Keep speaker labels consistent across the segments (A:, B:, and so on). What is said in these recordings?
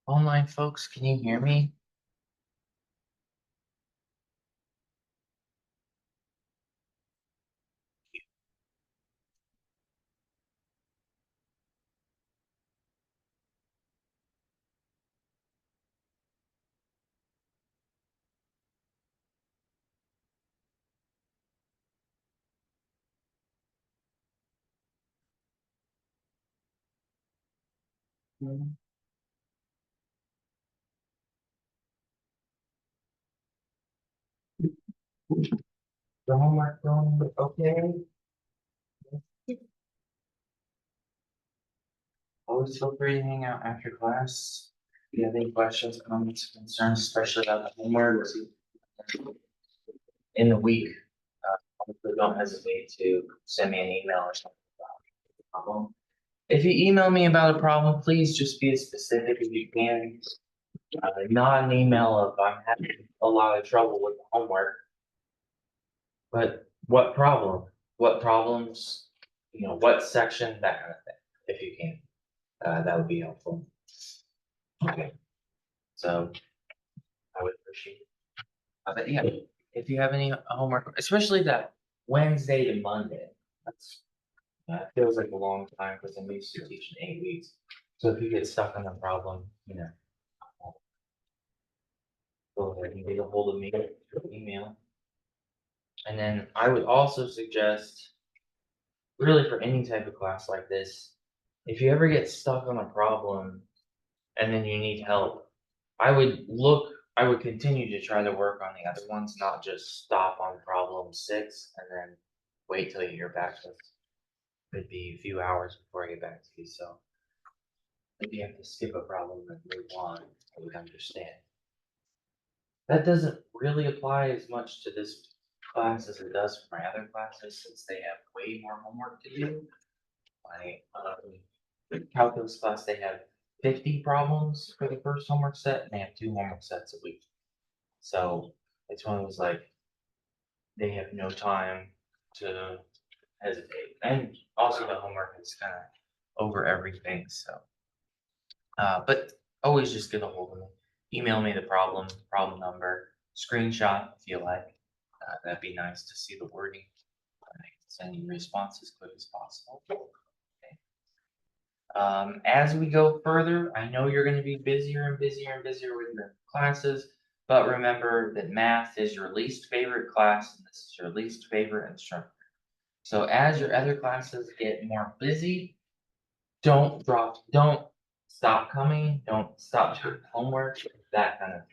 A: Online folks, can you hear me? Mhm. The homework going okay? Always feel free to hang out after class. If you have any questions, comments, concerns, especially about the homework in the week, obviously don't hesitate to send me an email or something about the problem. If you email me about a problem, please just be as specific as you can. Not an email of I'm having a lot of trouble with the homework, but what problem? What problems? What section? That kind of thing. If you can, that would be helpful. Okay, so I would appreciate it. But yeah, if you have any homework, especially that Wednesday to Monday, that feels like a long time because I'm used to teaching 8 weeks. So if you get stuck on a problem, go ahead and get a hold of me through email. And then I would also suggest, really for any type of class like this, if you ever get stuck on a problem and then you need help, I would continue to try to work on the other ones, not just stop on problem 6 and then wait till you hear back. So could be a few hours before I get back to you. So if you have to skip a problem and move on, I would understand. That doesn't really apply as much to this class as it does for my other classes, since they have way more homework to do. My calculus class, they have 50 problems for the first homework set, and they have 2 homework sets a week. So it's one of those like they have no time to hesitate, and also the homework is kind of over everything. So, but always just get a hold of me. Email me the problem number, screenshot if you like. That'd be nice to see the wording. I can send you a response as quick as possible. As we go further, I know you're going to be busier and busier and busier with your classes, but remember that math is your least favorite class and this is your least favorite instructor. So as your other classes get more busy, don't stop coming, don't stop doing homework, that kind of thing.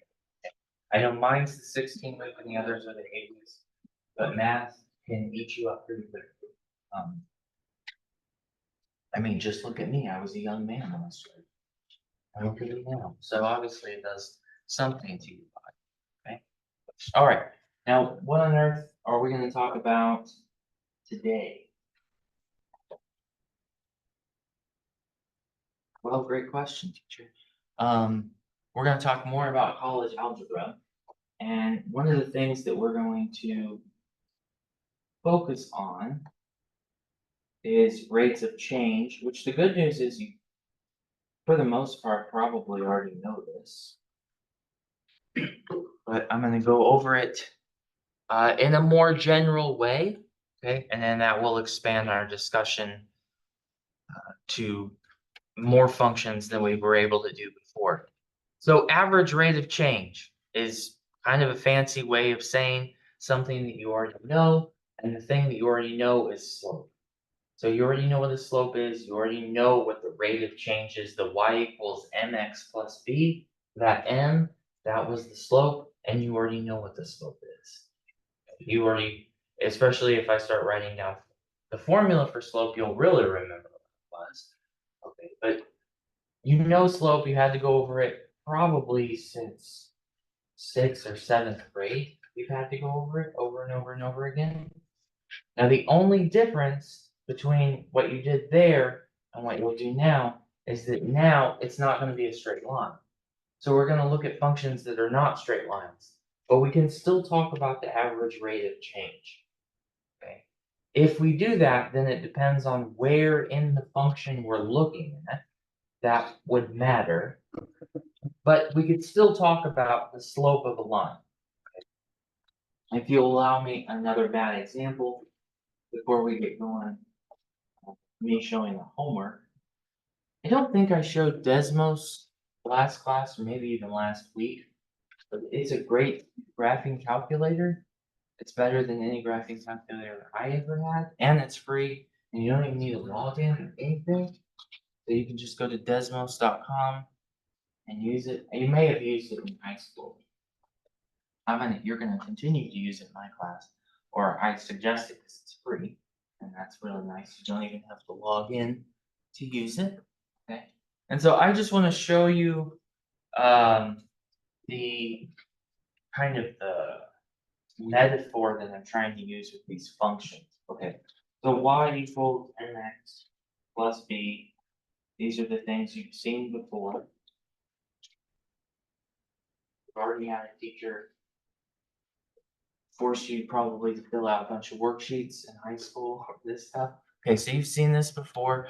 A: I know mine's the 16 week and the others are the 8 weeks, but math can eat you up pretty quickly. I mean, just look at me. I was a young man when I started. I look at me now. So obviously it does something to your body. Okay. All right. Now, what on earth are we going to talk about today? Well, great question, teacher. We're going to talk more about college algebra. And one of the things that we're going to focus on is rates of change, which the good news is you, for the most part, probably already know this. But I'm going to go over it in a more general way, okay? And then that will expand our discussion to more functions than we were able to do before. So average rate of change is kind of a fancy way of saying something that you already know, and the thing that you already know is slope. So you already know what the slope is, you already know what the rate of change is, the y equals mx plus b, that m, that was the slope, and you already know what the slope is. You already, especially if I start writing down the formula for slope, you'll really remember what it was. Okay, but you know slope, you had to go over it probably since 6th or 7th grade, we've had to go over it over and over and over again. Now, the only difference between what you did there and what you'll do now is that now it's not going to be a straight line. So we're going to look at functions that are not straight lines, but we can still talk about the average rate of change. Okay. If we do that, then it depends on where in the function we're looking at. That would matter. But we could still talk about the slope of a line. If you'll allow me another bad example before we get going, me showing the homework. I don't think I showed Desmos last class or maybe even last week, but it's a great graphing calculator. It's better than any graphing calculator I ever had, and it's free, and you don't even need a login or anything. So you can just go to desmos.com and use it. You may have used it in high school. You're going to continue to use it in my class, or I suggest it because it's free, and that's really nice. You don't even have to log in to use it. Okay, and so I just want to show you the kind of the metaphor that I'm trying to use with these functions. Okay, so y equals mx plus b. These are the things you've seen before. You've already had a teacher force you probably to fill out a bunch of worksheets in high school, this stuff. Okay, so you've seen this before,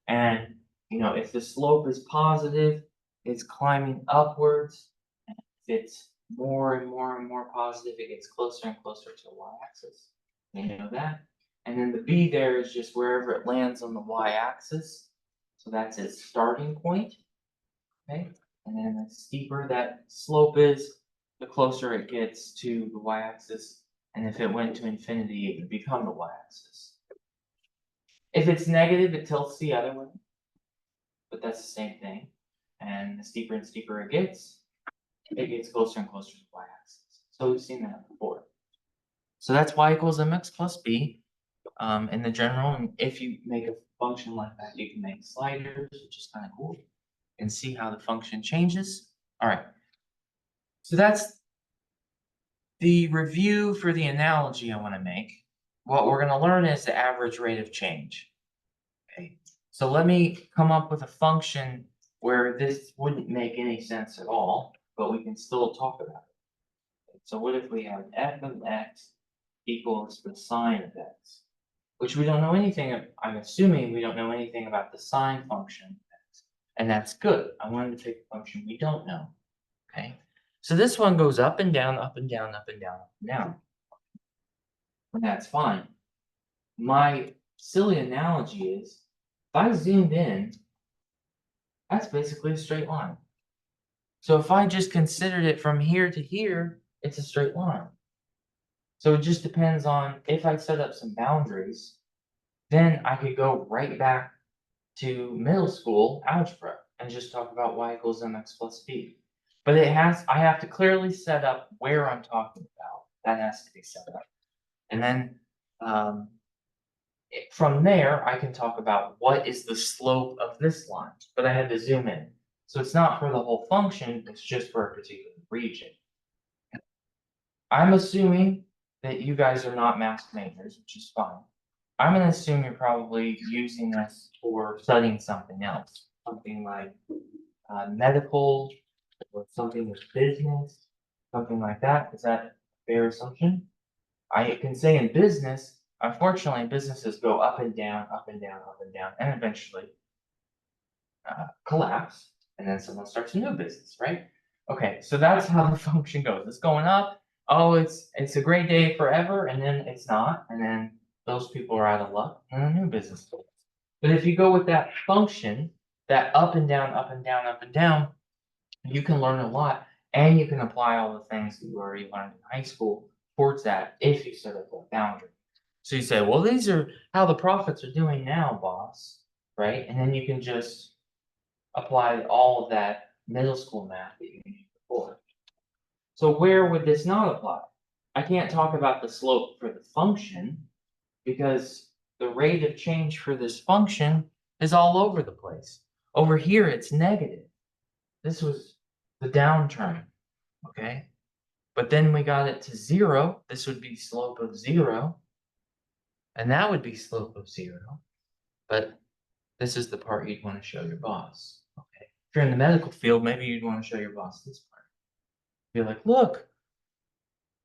A: and if the slope is positive, it's climbing upwards. And if it's more and more and more positive, it gets closer and closer to the y-axis. You know that? And then the b there is just wherever it lands on the y-axis. So that's its starting point. Okay, and then the steeper that slope is, the closer it gets to the y-axis. And if it went to infinity, it would become the y-axis. If it's negative, it tilts the other way. But that's the same thing. And the steeper and steeper it gets closer and closer to the y-axis. So we've seen that before. So that's y equals mx plus b in the general. And if you make a function like that, you can make sliders, which is kind of cool, and see how the function changes. All right. So that's the review for the analogy I want to make. What we're going to learn is the average rate of change. Okay, so let me come up with a function where this wouldn't make any sense at all, but we can still talk about it. So what if we have f of x equals the sine of x, which we don't know anything of. I'm assuming we don't know anything about the sine function of x, and that's good. I wanted to take a function we don't know. Okay. So this one goes up and down, up and down, up and down, up and down. And that's fine. My silly analogy is, if I zoomed in, that's basically a straight line. So if I just considered it from here to here, it's a straight line. So it just depends on if I set up some boundaries, then I could go right back to middle school algebra and just talk about y equals mx plus b. But I have to clearly set up where I'm talking about. That has to be set up. And then from there, I can talk about what is the slope of this line. But I had to zoom in. So it's not for the whole function, it's just for a particular region. I'm assuming that you guys are not math majors, which is fine. I'm going to assume you're probably using this for studying something else. Something like medical, or something with business, something like that. Is that a fair assumption? I can say in business, unfortunately, businesses go up and down, up and down, up and down, and eventually collapse, and then someone starts a new business, right? Okay, so that's how the function goes. It's going up. Oh, it's a great day forever, and then it's not, and then those people are out of luck, and a new business goes. But if you go with that function, that up and down, up and down, up and down, you can learn a lot, and you can apply all the things that you already learned in high school towards that if you set up a boundary. So you say, well, these are how the profits are doing now, boss, right? And then you can just apply all of that middle school math that you knew before. So where would this not apply? I can't talk about the slope for the function because the rate of change for this function is all over the place. Over here, it's negative. This was the downturn, okay? But then we got it to 0. This would be slope of 0. And that would be slope of 0. But this is the part you'd want to show your boss. Okay. If you're in the medical field, maybe you'd want to show your boss this part. Be like, look,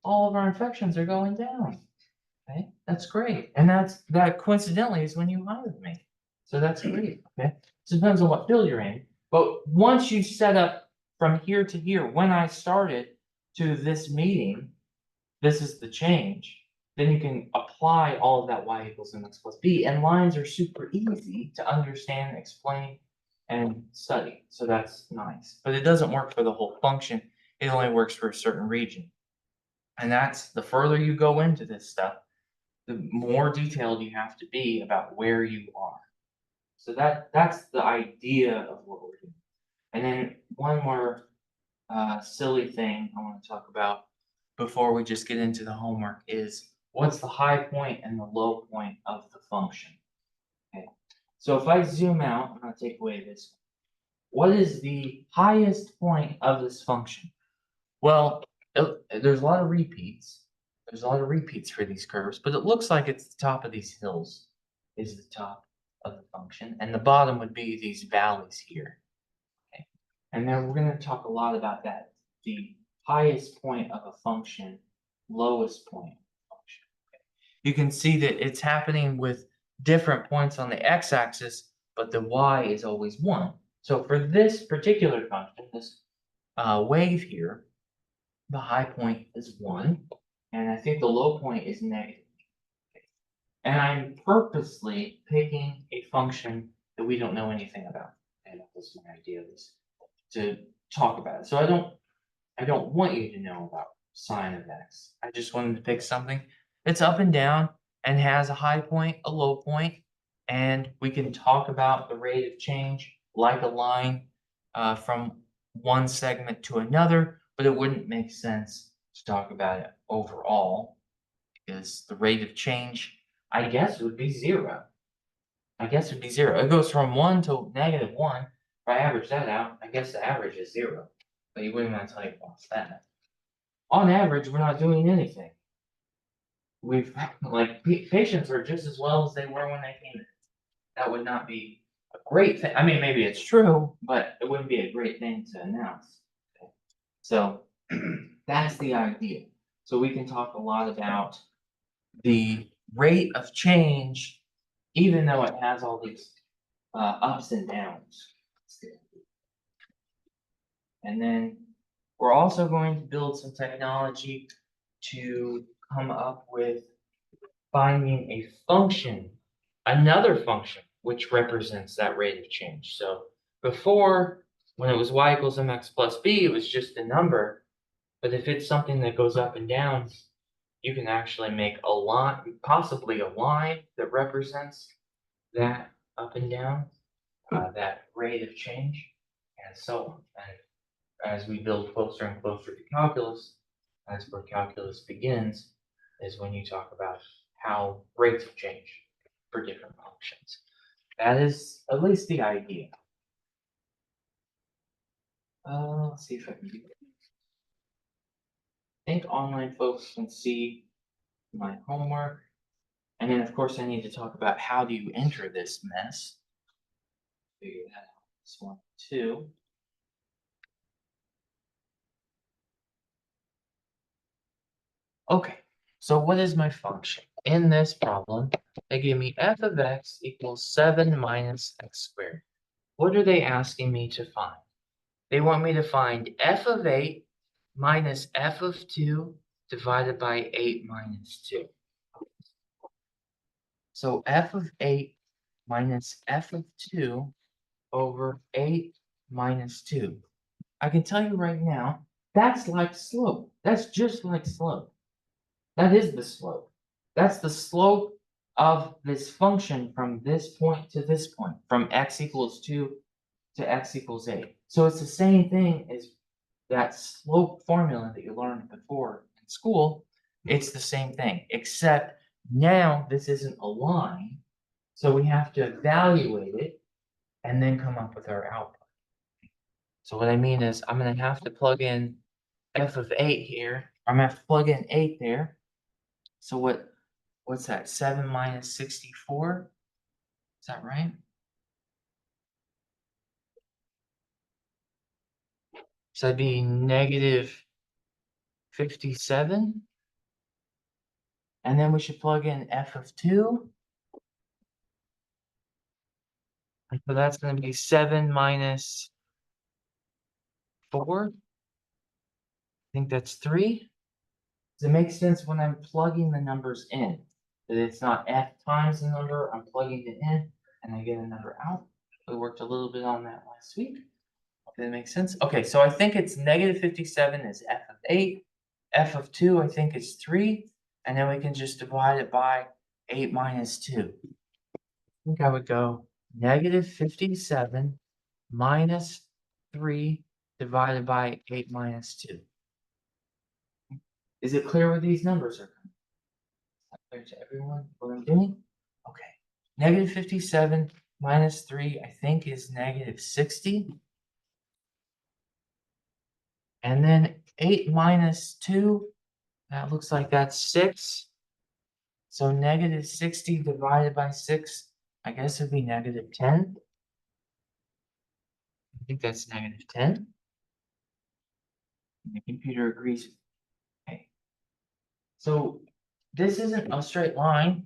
A: all of our infections are going down. Okay, that's great. And that coincidentally is when you hired me. So that's great. Okay. So it depends on what field you're in. But once you set up from here to here, when I started to this meeting, this is the change. Then you can apply all of that y equals mx plus b. And lines are super easy to understand, explain, and study. So that's nice. But it doesn't work for the whole function. It only works for a certain region. And that's the further you go into this stuff, the more detailed you have to be about where you are. So that's the idea of what we're doing. And then one more silly thing I want to talk about before we just get into the homework is what's the high point and the low point of the function. Okay. So if I zoom out, I'm going to take away this. What is the highest point of this function? Well, there's a lot of repeats. There's a lot of repeats for these curves, but it looks like it's the top of these hills is the top of the function, and the bottom would be these valleys here. Okay. And then we're going to talk a lot about that. The highest point of a function, lowest point of a function. Okay. You can see that it's happening with different points on the x-axis, but the y is always 1. So for this particular function, this wave here, the high point is 1, and I think the low point is negative. And I'm purposely picking a function that we don't know anything about. And that was my idea, was to talk about it. So I don't want you to know about sine of x. I just wanted to pick something that's up and down and has a high point, a low point, and we can talk about the rate of change like a line from one segment to another, but it wouldn't make sense to talk about it overall because the rate of change, I guess, would be 0. I guess it would be 0. It goes from 1 to negative 1. If I average that out, I guess the average is 0. But you wouldn't want to tell your boss that. On average, we're not doing anything. We've like patients are just as well as they were when they came in. That would not be a great thing. I mean, maybe it's true, but it wouldn't be a great thing to announce. Okay. So that's the idea. So we can talk a lot about the rate of change, even though it has all these ups and downs. And then we're also going to build some technology to come up with finding a function, another function, which represents that rate of change. So before, when it was y equals mx plus b, it was just a number. But if it's something that goes up and down, you can actually make a line, possibly a line that represents that up and down, that rate of change, and so on. And as we build closer and closer to calculus, that's where calculus begins, is when you talk about how rates of change for different functions. That is at least the idea. Let's see if I can do it. I think online folks can see my homework. And then, of course, I need to talk about how do you enter this mess. Figure that out. This one, too. Okay, so what is my function? In this problem, they give me f of x equals 7 minus x squared. What are they asking me to find? They want me to find f of 8 minus f of 2 divided by 8 minus 2. So f of 8 minus f of 2 over 8 minus 2. I can tell you right now, that's like slope. That's just like slope. That is the slope. That's the slope of this function from this point to this point, from x equals 2 to x equals 8. So it's the same thing as that slope formula that you learned before in school. It's the same thing, except now this isn't a line, so we have to evaluate it and then come up with our output. So what I mean is I'm going to have to plug in f of 8 here. I'm gonna have to plug in 8 there. So what's that? 7 minus 64? Is that right? So that'd be negative 57. And then we should plug in f of 2. And so that's gonna be 7 minus 4. I think that's 3. Does it make sense when I'm plugging the numbers in? That it's not f times the number, I'm plugging it in, and I get a number out. We worked a little bit on that last week. Does that make sense? Okay, so I think it's negative 57 is f of 8. F of 2, I think, is 3. And then we can just divide it by 8 minus 2. I think I would go negative 57 minus 3 divided by 8 minus 2. Is it clear what these numbers are? Clear to everyone what I'm doing? Okay. Negative 57 minus 3, I think, is negative 60. And then 8 minus 2, that looks like that's 6. So negative 60 divided by 6, I guess it'd be negative 10. I think that's negative 10. And the computer agrees. Okay. So this isn't a straight line.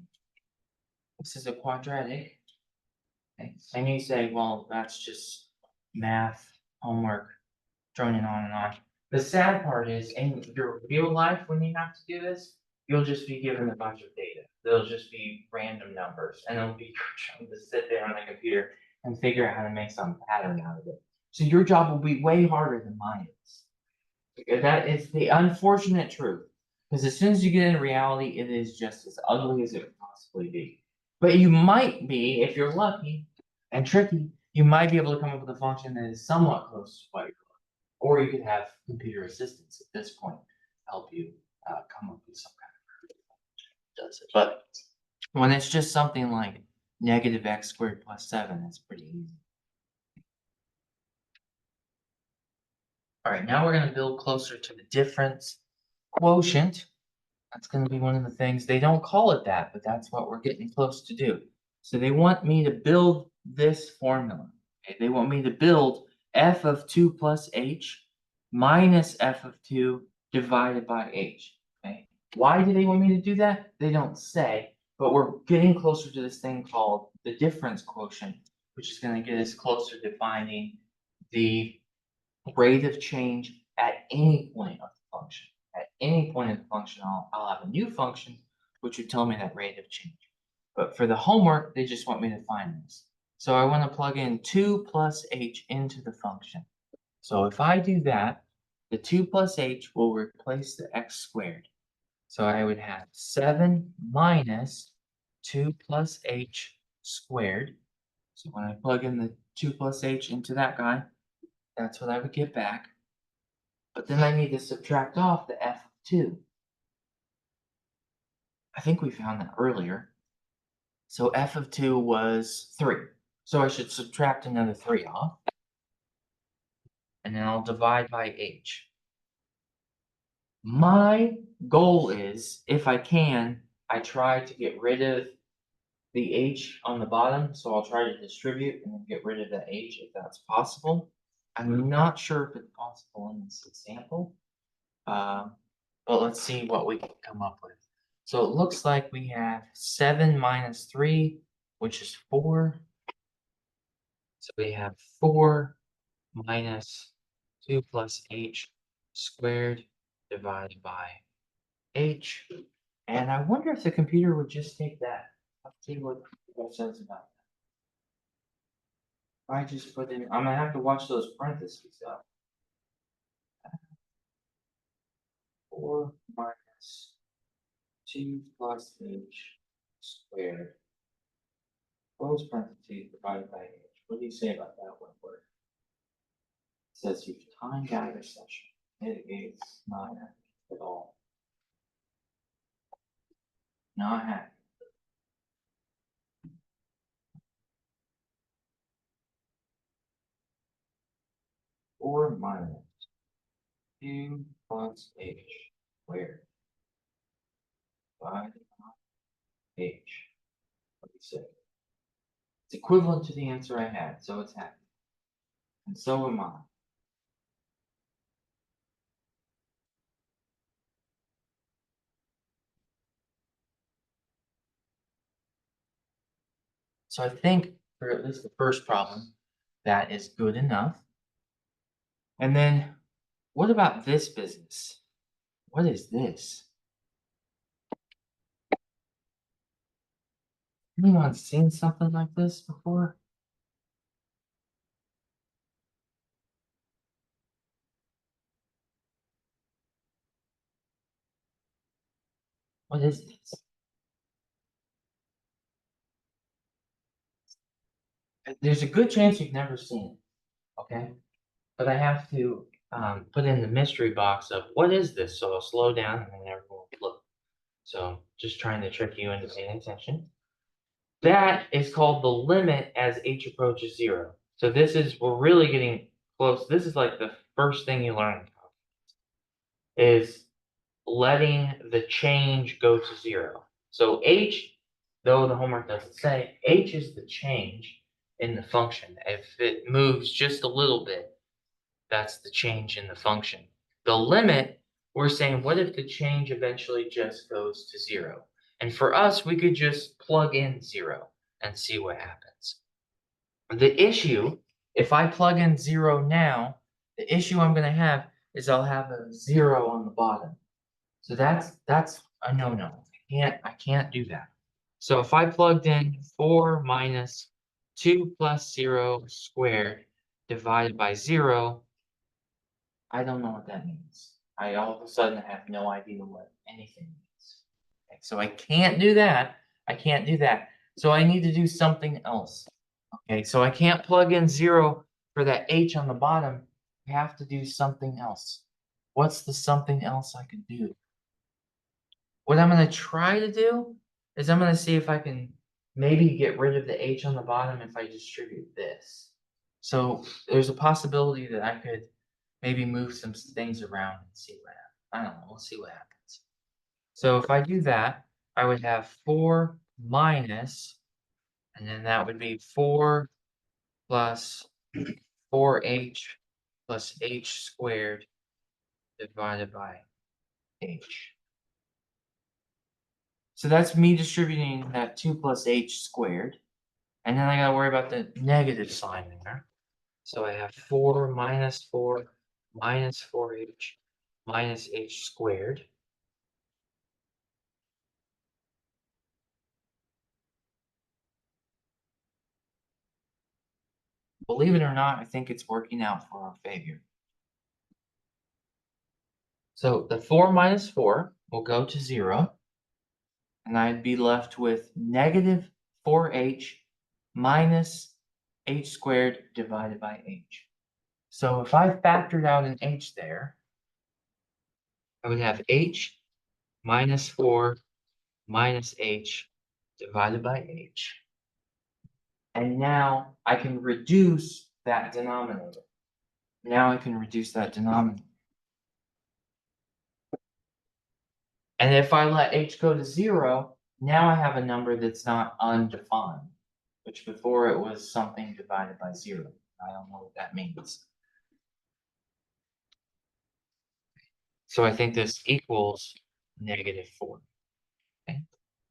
A: This is a quadratic. Okay. And you say, well, that's just math, homework, droning on and on. The sad part is, in your real life, when you have to do this, you'll just be given a bunch of data. They'll just be random numbers, and it'll be trying to sit there on the computer and figure out how to make some pattern out of it. So your job will be way harder than mine is. That is the unfortunate truth. Because as soon as you get into reality, it is just as ugly as it could possibly be. But you might be, if you're lucky and tricky, you might be able to come up with a function that is somewhat close to what you're, or you could have computer assistance at this point help you come up with some kind of that does it. But when it's just something like negative x squared plus 7, it's pretty easy. All right, now we're going to build closer to the difference quotient. That's going to be one of the things. They don't call it that, but that's what we're getting close to do. So they want me to build this formula. Okay? They want me to build f of 2 plus h minus f of 2 divided by h. Okay? Why do they want me to do that? They don't say, but we're getting closer to this thing called the difference quotient, which is going to get us closer to finding the rate of change at any point of the function. At any point of the function, I'll have a new function, which would tell me that rate of change. But for the homework, they just want me to find this. So I want to plug in 2 plus h into the function. So if I do that, the 2 plus h will replace the x squared. So I would have 7 minus 2 plus h squared. So when I plug in the 2 plus h into that guy, that's what I would get back. But then I need to subtract off the f of 2. I think we found that earlier. So f of 2 was 3. So I should subtract another 3 off. And then I'll divide by h. My goal is, if I can, I try to get rid of the h on the bottom. So I'll try to distribute and then get rid of the h if that's possible. I'm not sure if it's possible in this example. But let's see what we can come up with. So it looks like we have 7 minus 3, which is 4. So we have 4 minus 2 plus h squared divided by h. And I wonder if the computer would just take that. Let's see what it says about that. I just put in, I'm going to have to watch those parentheses up. 4 minus 2 plus h squared. Close parentheses divided by h. What do you say about that one word? It says you've timed out your session. Mitigates, not happy at all. Not happy. Or minus 2 plus h squared divided by h. What do you say? It's equivalent to the answer I had, so it's happy. And so am I. So I think for at least the first problem, that is good enough. And then what about this business? What is this? Anyone seen something like this before? What is this? There's a good chance you've never seen it, okay? But I have to put in the mystery box of what is this? So I'll slow down and then everyone will look. So just trying to trick you into paying attention. That is called the limit as h approaches 0. So this is, we're really getting close. This is like the first thing you learn is letting the change go to 0. So h, though the homework doesn't say, h is the change in the function. If it moves just a little bit, that's the change in the function. The limit, we're saying, what if the change eventually just goes to 0? And for us, we could just plug in 0 and see what happens. The issue, if I plug in 0 now, the issue I'm going to have is I'll have a 0 on the bottom. So that's a no-no. I can't do that. So if I plugged in 4 minus 2 plus 0 squared divided by 0, I don't know what that means. I all of a sudden have no idea what anything means. Okay, so I can't do that. I can't do that. So I need to do something else. Okay, so I can't plug in 0 for that h on the bottom. I have to do something else. What's the something else I could do? What I'm going to try to do is I'm going to see if I can maybe get rid of the h on the bottom if I distribute this. So there's a possibility that I could maybe move some things around and see what happens. I don't know. We'll see what happens. So if I do that, I would have 4 minus, and then that would be 4 plus 4h plus h squared divided by h. So that's me distributing that 2 plus h squared. And then I got to worry about the negative sign there. So I have 4 minus 4 minus 4h minus h squared. Believe it or not, I think it's working out for our favor. So the 4 minus 4 will go to 0. And I'd be left with negative 4h minus h squared divided by h. So if I factored out an h there, I would have h minus 4 minus h divided by h. And now I can reduce that denominator. Now I can reduce that denominator. And if I let h go to 0, now I have a number that's not undefined, which before it was something divided by 0. I don't know what that means. So I think this equals negative 4. Okay.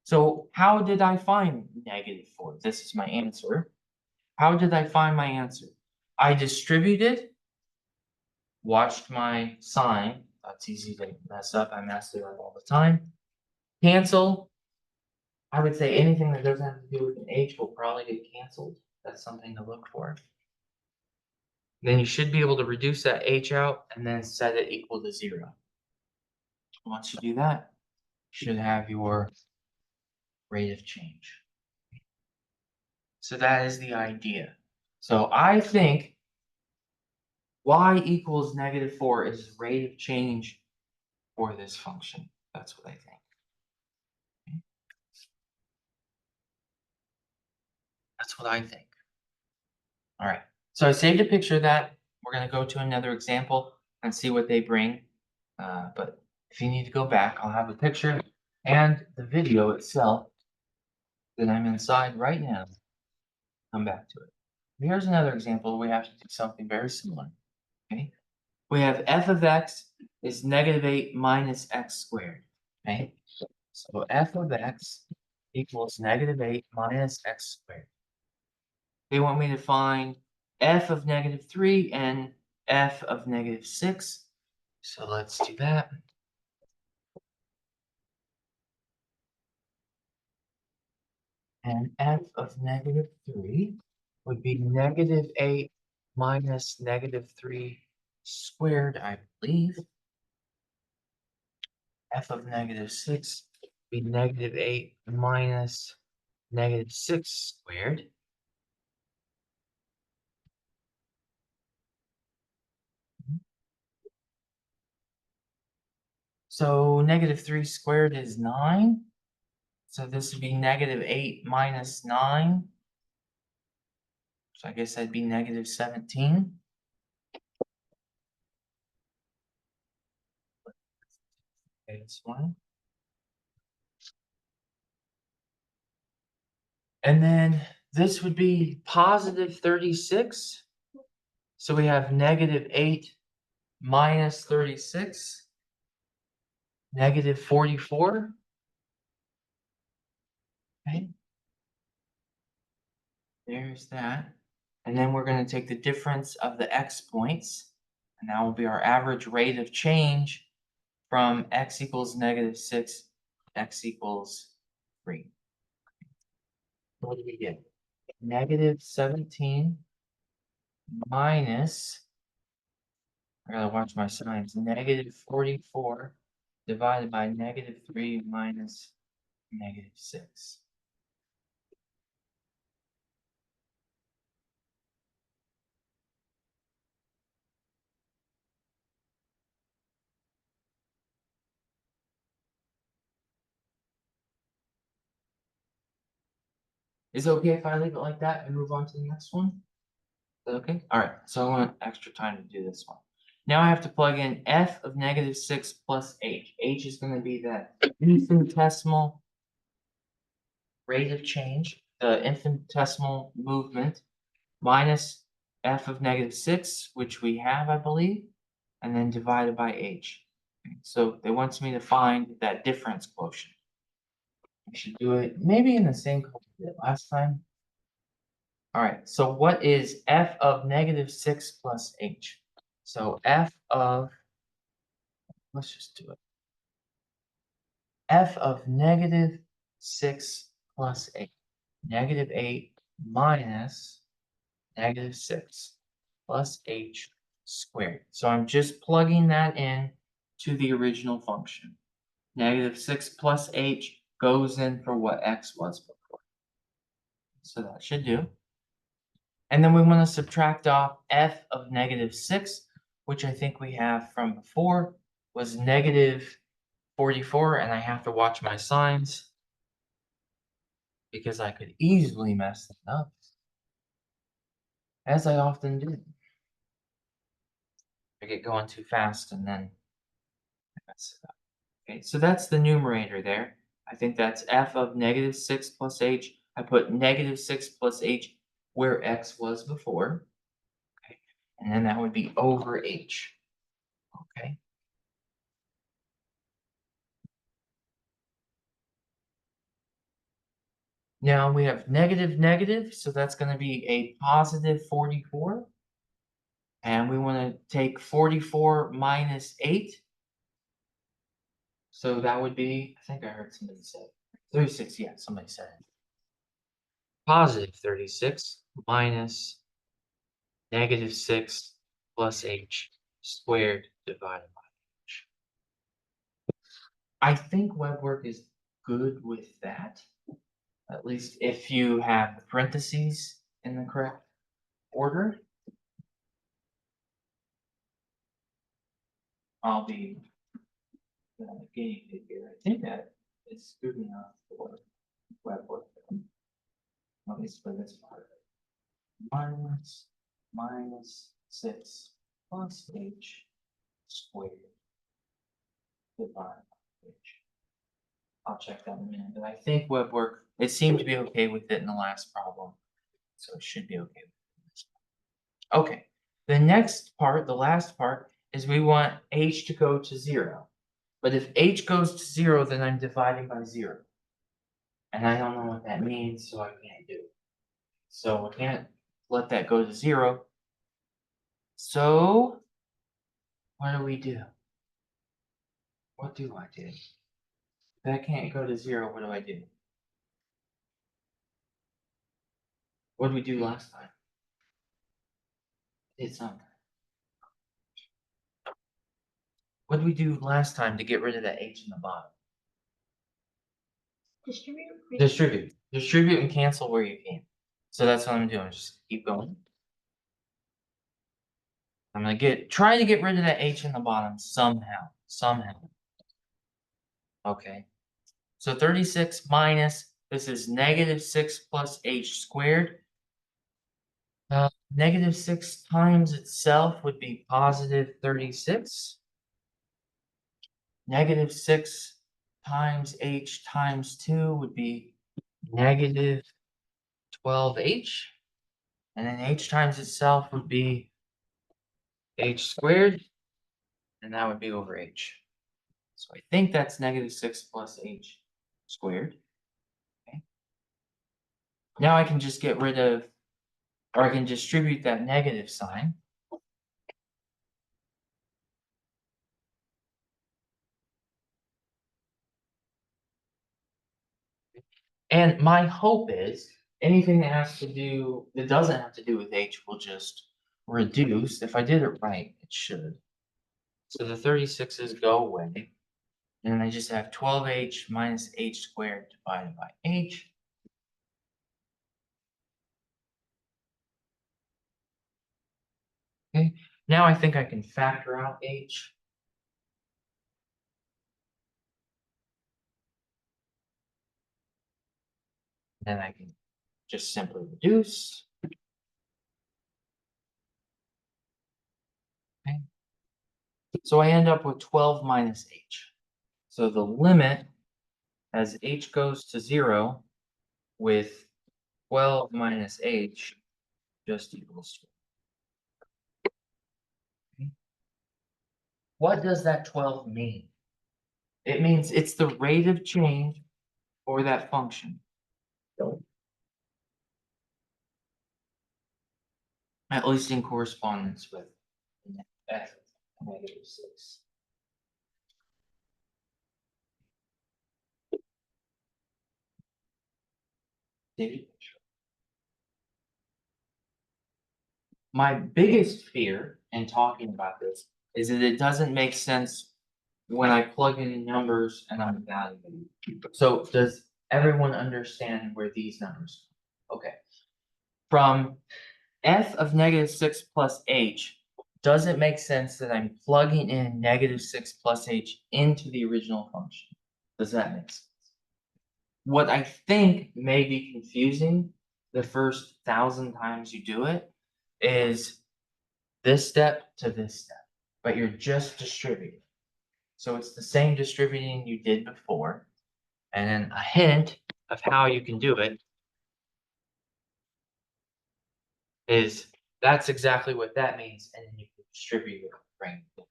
A: So how did I find negative 4? This is my answer. How did I find my answer? I distributed, watched my sign. That's easy to mess up. I mess it up all the time. Cancel. I would say anything that doesn't have to do with an H will probably get canceled. That's something to look for. Then you should be able to reduce that H out and then set it equal to 0. Once you do that, you should have your rate of change. So that is the idea. So I think y equals negative 4 is rate of change for this function. That's what I think. Okay. That's what I think. All right. So I saved a picture of that. We're going to go to another example. and see what they bring. But if you need to go back, I'll have a picture and the video itself that I'm inside right now. Come back to it. Here's another example. We have to do something very similar. Okay, we have f of x is -8 minus x squared. Okay, so f of x equals -8 minus x squared. They want me to find f of -3 and f of -6. So let's do that. And f of -3 would be -8 minus -3 squared, I believe. F of -6 would be -8 minus -6 squared. So -3 squared is 9. So this would be -8 minus 9. So I guess that'd be -17. Okay, this one. And then this would be positive 36. So we have -8 minus 36, -44. Okay, there's that. And then we're going to take the difference of the x points, and that will be our average rate of change from x equals -6, x equals 3. What do we get? -17 minus, I gotta watch my signs, -44 divided by -3 minus -6. Is it okay if I leave it like that and move on to the next one? Is that okay? All right, so I want extra time to do this one. Now I have to plug in f of -6 plus h. H is going to be that infinitesimal rate of change, the infinitesimal movement, minus f of -6, which we have, I believe, and then divided by h. Okay, so they want me to find that difference quotient. I should do it maybe in the same color we did last time. All right, so what is f of -6 plus h? So f of, let's just do it. F of -6 plus 8. -8 minus -6 plus h squared. So I'm just plugging that in to the original function. -6 plus h goes in for what x was before. So that should do. And then we want to subtract off f of -6, which I think we have from before was -44, and I have to watch my signs because I could easily mess that up, as I often do. I get going too fast and then I mess it up. Okay, so that's the numerator there. I think that's f of -6 plus h. I put -6 plus h where x was before. Okay, and then that would be over h. Okay. Now we have negative, negative, so that's going to be a positive 44. And we want to take 44 minus 8. So that would be, I think I heard somebody say 36. Yeah, somebody said it. Positive 36 minus -6 plus h squared divided by h. I think WebWork is good with that, at least if you have the parentheses in the correct order. I'll be the guinea pig here. I think that is good enough for WebWork. At least for this part. Minus -6 plus h squared divided by h. I'll check that in a minute, but I think what worked, it seemed to be okay with it in the last problem, so it should be okay with this. Okay, the next part, the last part, is we want h to go to 0. But if h goes to 0, then I'm dividing by 0. And I don't know what that means, so I can't do it. So I can't let that go to 0. So what do we do? What do I do? If that can't go to 0, what do I do? What did we do last time? Did something. What did we do last time to get rid of that h in the bottom? Distribute. Distribute and cancel where you can. So that's what I'm doing. Just keep going. I'm gonna try to get rid of that h in the bottom somehow. Okay. So 36 minus, this is negative 6 plus h squared. Negative 6 times itself would be positive 36. Negative 6 times h times 2 would be negative 12h. And then h times itself would be h squared. And that would be over h. So I think that's negative 6 plus h squared. Okay. Now I can just get rid of, or I can distribute that negative sign. And my hope is anything that doesn't have to do with h will just reduce. If I did it right, it should. So the 36's go away. And then I just have 12h minus h squared divided by h. Okay, now I think I can factor out h. Then I can just simply reduce. Okay. So I end up with 12 minus h. So the limit as h goes to 0 with 12 minus h just equals 2. Okay. What does that 12 mean? It means it's the rate of change for that function. At least in correspondence with f of negative 6. My biggest fear in talking about this is that it doesn't make sense when I plug in numbers and I'm evaluating. So does everyone understand where these numbers come? Okay. From f of negative 6 plus h, does it make sense that I'm plugging in negative 6 plus h into the original function? Does that make sense? What I think may be confusing the first 1,000 times you do it is this step to this step, but you're just distributing. So it's the same distributing you did before. And then a hint of how you can do it is that's exactly what that means, and then you can distribute it. Bring it.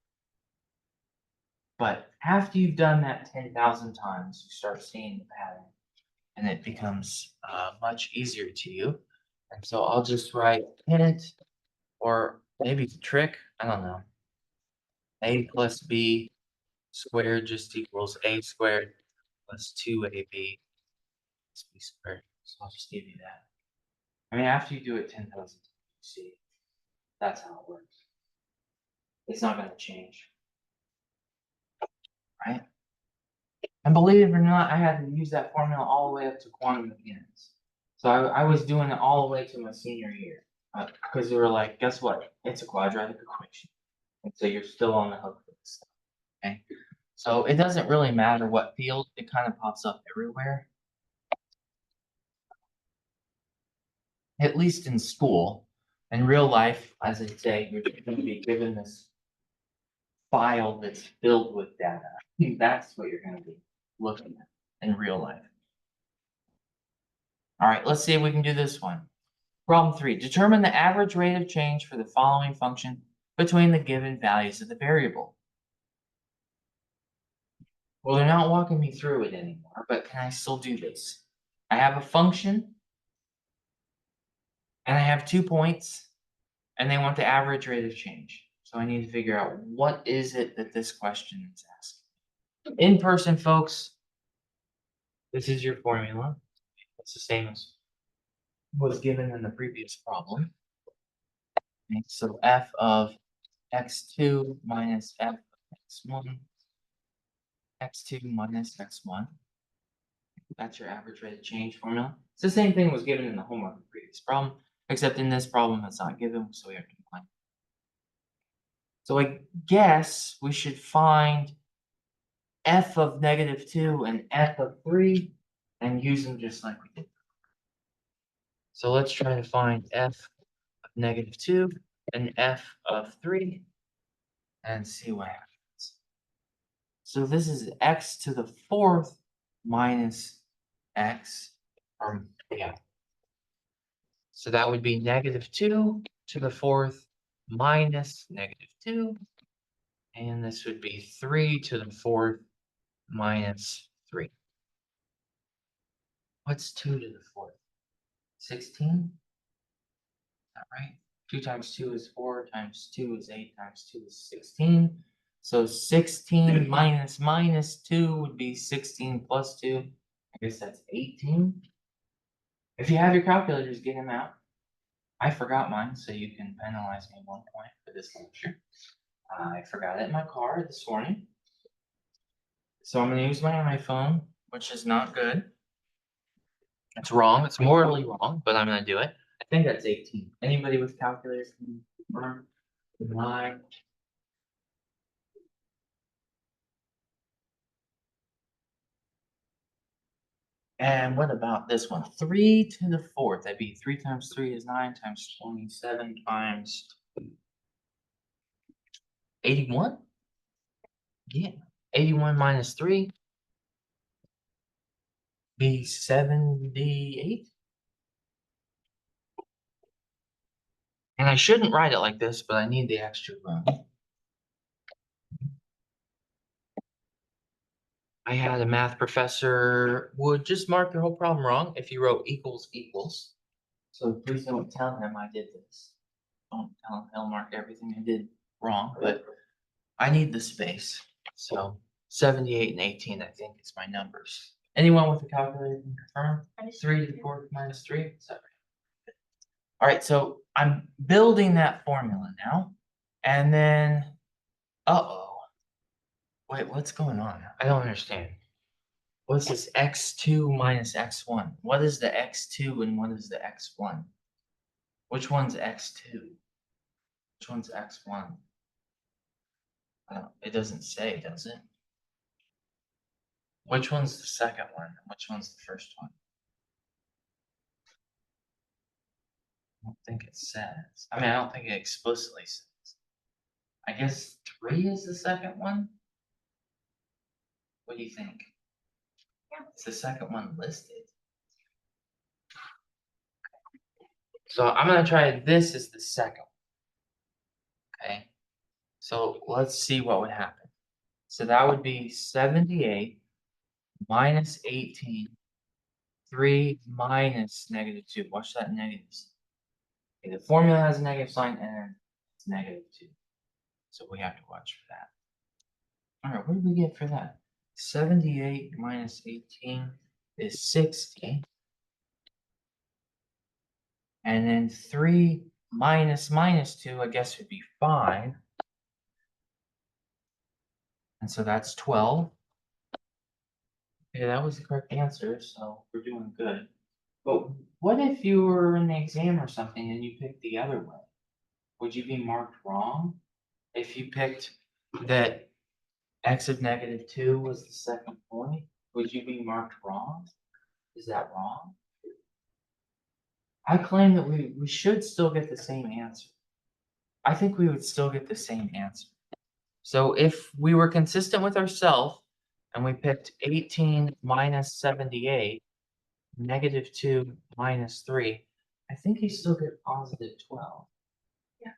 A: But after you've done that 10,000 times, you start seeing the pattern, and it becomes much easier to you. And so I'll just write hint, or maybe it's a trick, I don't know. A plus b squared just equals a squared plus 2ab plus b squared. So I'll just give you that. I mean, after you do it 10,000 times, you see, that's how it works. It's not going to change, right? And believe it or not, I had to use that formula all the way up to quantum mechanics. So I was doing it all the way to my senior year because they were like, guess what? It's a quadratic equation. And so you're still on the hook for this stuff, okay? So it doesn't really matter what field, it kind of pops up everywhere. At least in school. In real life, as I say, you're going to be given this file that's filled with data. I think that's what you're going to be looking at in real life. All right, let's see if we can do this one. Problem 3, determine the average rate of change for the following function between the given values of the variable. Well, they're not walking me through it anymore, but can I still do this? I have a function, and I have 2 points, and they want the average rate of change. So I need to figure out what is it that this question is asking. In person, folks, this is your formula. It's the same as was given in the previous problem. Okay, so f of x2 minus f of x1, x2 minus x1. That's your average rate of change formula. It's the same thing was given in the homework of the previous problem, except in this problem it's not given, so we have to combine. So I guess we should find f of -2 and f of 3 and use them just like we did. So let's try to find f of -2 and f of 3 and see what happens. So this is x to the 4th minus x, or yeah. So that would be -2 to the 4th minus -2. And this would be 3 to the 4th minus 3. What's 2 to the 4th? 16? Is that right? 2 times 2 is 4, times 2 is 8, times 2 is 16. So 16 minus 2 would be 16 plus 2. I guess that's 18. If you have your calculators, get them out. I forgot mine, so you can penalize me 1 point for this lecture. I forgot it in my car this morning. So I'm going to use my iPhone, which is not good. It's wrong. It's morally wrong, but I'm going to do it. I think that's 18. Anybody with calculators can confirm? 9. And what about this one? 3 to the 4th. That'd be 3 times 3 is 9 times 27 times 81? Yeah. 81 minus 3 be 78. And I shouldn't write it like this, but I need the extra room. I had a math professor would just mark your whole problem wrong if you wrote equals equals. So please don't tell him I did this. Don't tell him he'll mark everything I did wrong, but I need the space. So 78 and 18, I think, is my numbers. Anyone with a calculator can confirm? 3 to the 4th minus 3? Is that right? All right, so I'm building that formula now. And then, uh-oh. Wait, what's going on? I don't understand. What's this x2 minus x1? What is the x2 and what is the x1? Which one's x2? Which one's x1? It doesn't say, does it? Which one's the second one? Which one's the first one? I don't think it says. I mean, I don't think it explicitly says. I guess 3 is the second one? What do you think? It's the second one listed. So I'm going to try this as the second one. Okay. So let's see what would happen. So that would be 78 minus 18, 3 minus -2. Watch that negatives. Okay, the formula has a negative sign and it's -2. So we have to watch for that. All right, what did we get for that? 78 minus 18 is 60. And then 3 minus -2, I guess, would be 5. And so that's 12. Okay, that was the correct answer, so we're doing good. But what if you were in the exam or something and you picked the other way? Would you be marked wrong if you picked that x of -2 was the second point? Would you be marked wrong? Is that wrong? I claim that we should still get the same answer. I think we would still get the same answer. So if we were consistent with ourselves and we picked 18 minus 78, -2 minus 3, I think you still get positive 12. Yeah.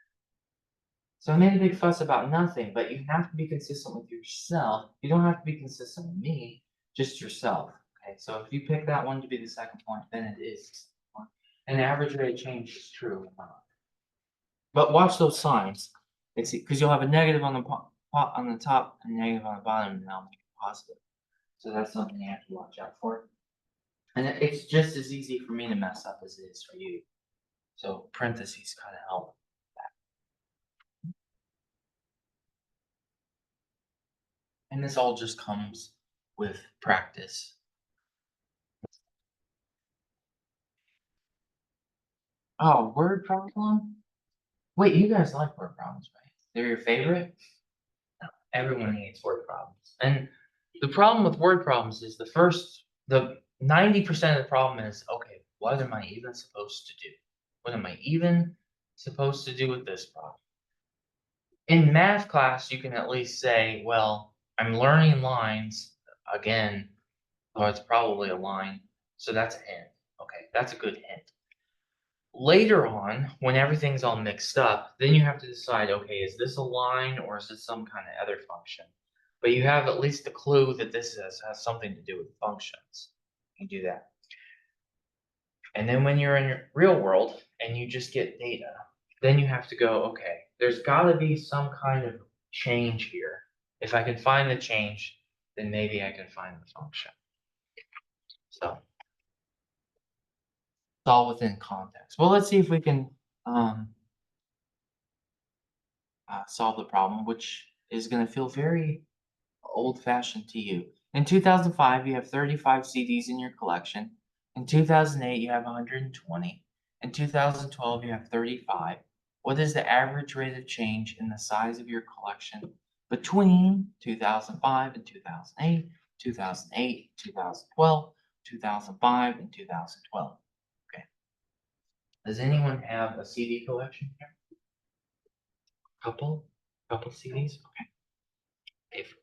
A: So I made a big fuss about nothing, but you have to be consistent with yourself. You don't have to be consistent with me, just yourself. Okay, so if you pick that one to be the second point, then it is. And the average rate of change is true. But watch those signs. It's because you'll have a negative on the on the top and a negative on the bottom, and I'll make it positive. So that's something you have to watch out for. And it's just as easy for me to mess up as it is for you. So parentheses kind of help. And this all just comes with practice. Oh, word problem? Wait, you guys like word problems, right? They're your favorite? No, everyone hates word problems. And the problem with word problems is the 90% of the problem is, okay, what am I even supposed to do? What am I even supposed to do with this problem? In math class, you can at least say, well, I'm learning lines again, or it's probably a line, so that's a hint. Okay, that's a good hint. Later on, when everything's all mixed up, then you have to decide, okay, is this a line or is this some kind of other function? But you have at least a clue that this has something to do with functions. You do that. And then when you're in your real world and you just get data, then you have to go, okay, there's got to be some kind of change here. If I can find the change, then maybe I can find the function. So it's all within context. Well, let's see if we can solve the problem, which is going to feel very old-fashioned to you. In 2005, you have 35 CDs in your collection. In 2008, you have 120. In 2012, you have 35. What is the average rate of change in the size of your collection between 2005 and 2008, 2008, 2012, 2005, and 2012? Okay. Does anyone have a CD collection here? Couple CDs? Okay.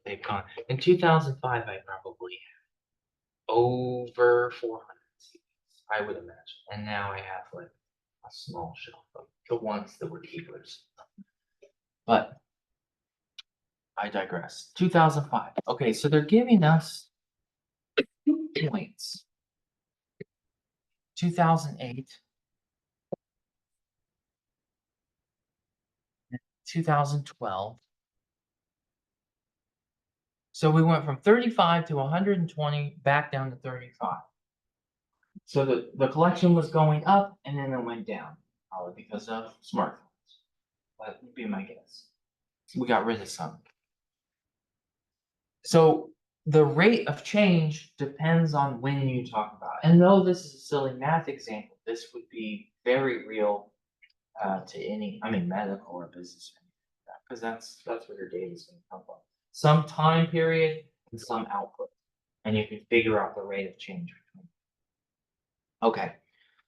A: They've gone. In 2005, I probably had over 400 CDs, I would imagine. And now I have like a small shelf of the ones that were keepers. But I digress. 2005. Okay, so they're giving us points. 2008, 2012. So we went from 35 to 120 back down to 35. So the collection was going up and then it went down, probably because of smartphones. That would be my guess. We got rid of some. So the rate of change depends on when you talk about it. And though this is a silly math example, this would be very real to any, medical or business, because that's where your data is going to come from. Some time period and some output, and you can figure out the rate of change between. Okay,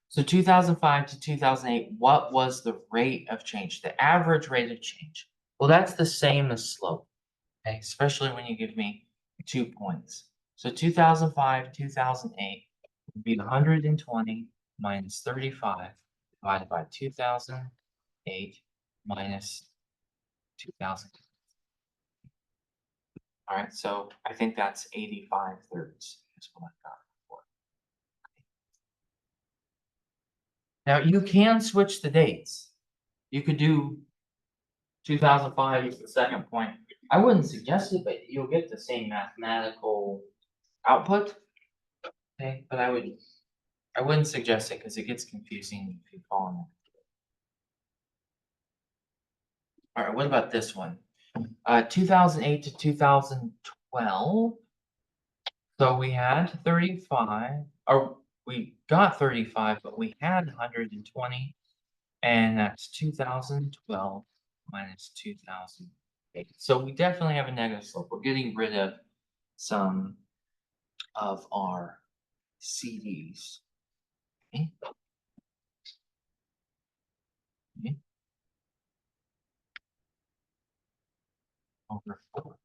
A: so 2005 to 2008, what was the rate of change, the average rate of change? Well, that's the same as slope, okay, especially when you give me 2 points. So 2005, 2008 would be 120 minus 35 divided by 2008 minus 2000. All right, so I think that's 85 thirds is what I got before. Now you can switch the dates. You could do 2005 is the second point. I wouldn't suggest it, but you'll get the same mathematical output. Okay, but I wouldn't suggest it because it gets confusing if you fall in it. All right, what about this one? 2008 to 2012. So we had 35, or we got 35, but we had 120, and that's 2012 minus 2008. So we definitely have a negative slope. We're getting rid of some of our CDs. Okay. Okay. over 4.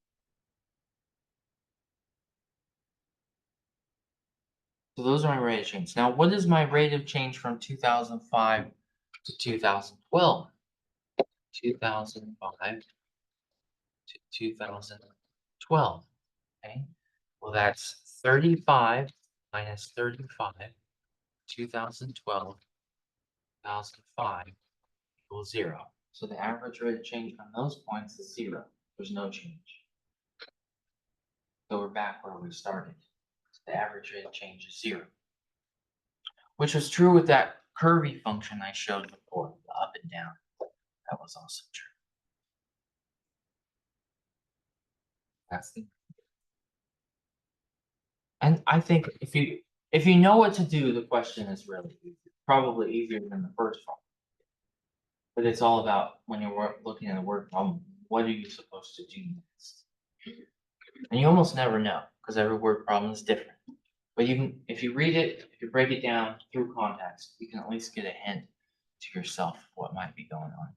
A: So those are my rate of change. Now, what is my rate of change from 2005 to 2012? 2005 to 2012. Okay. Well, that's 35 minus 35, 2012, 2005 equals 0. So the average rate of change on those points is 0. There's no change. So we're back where we started. So the average rate of change is 0. Which was true with that curvy function I showed before, the up and down. That was also true. That's the And I think if you know what to do, the question is really easy. Probably easier than the first one. But it's all about when you're looking at a word problem, what are you supposed to do next? And you almost never know because every word problem is different. But you can, if you read it, if you break it down through context, you can at least get a hint to yourself what might be going on.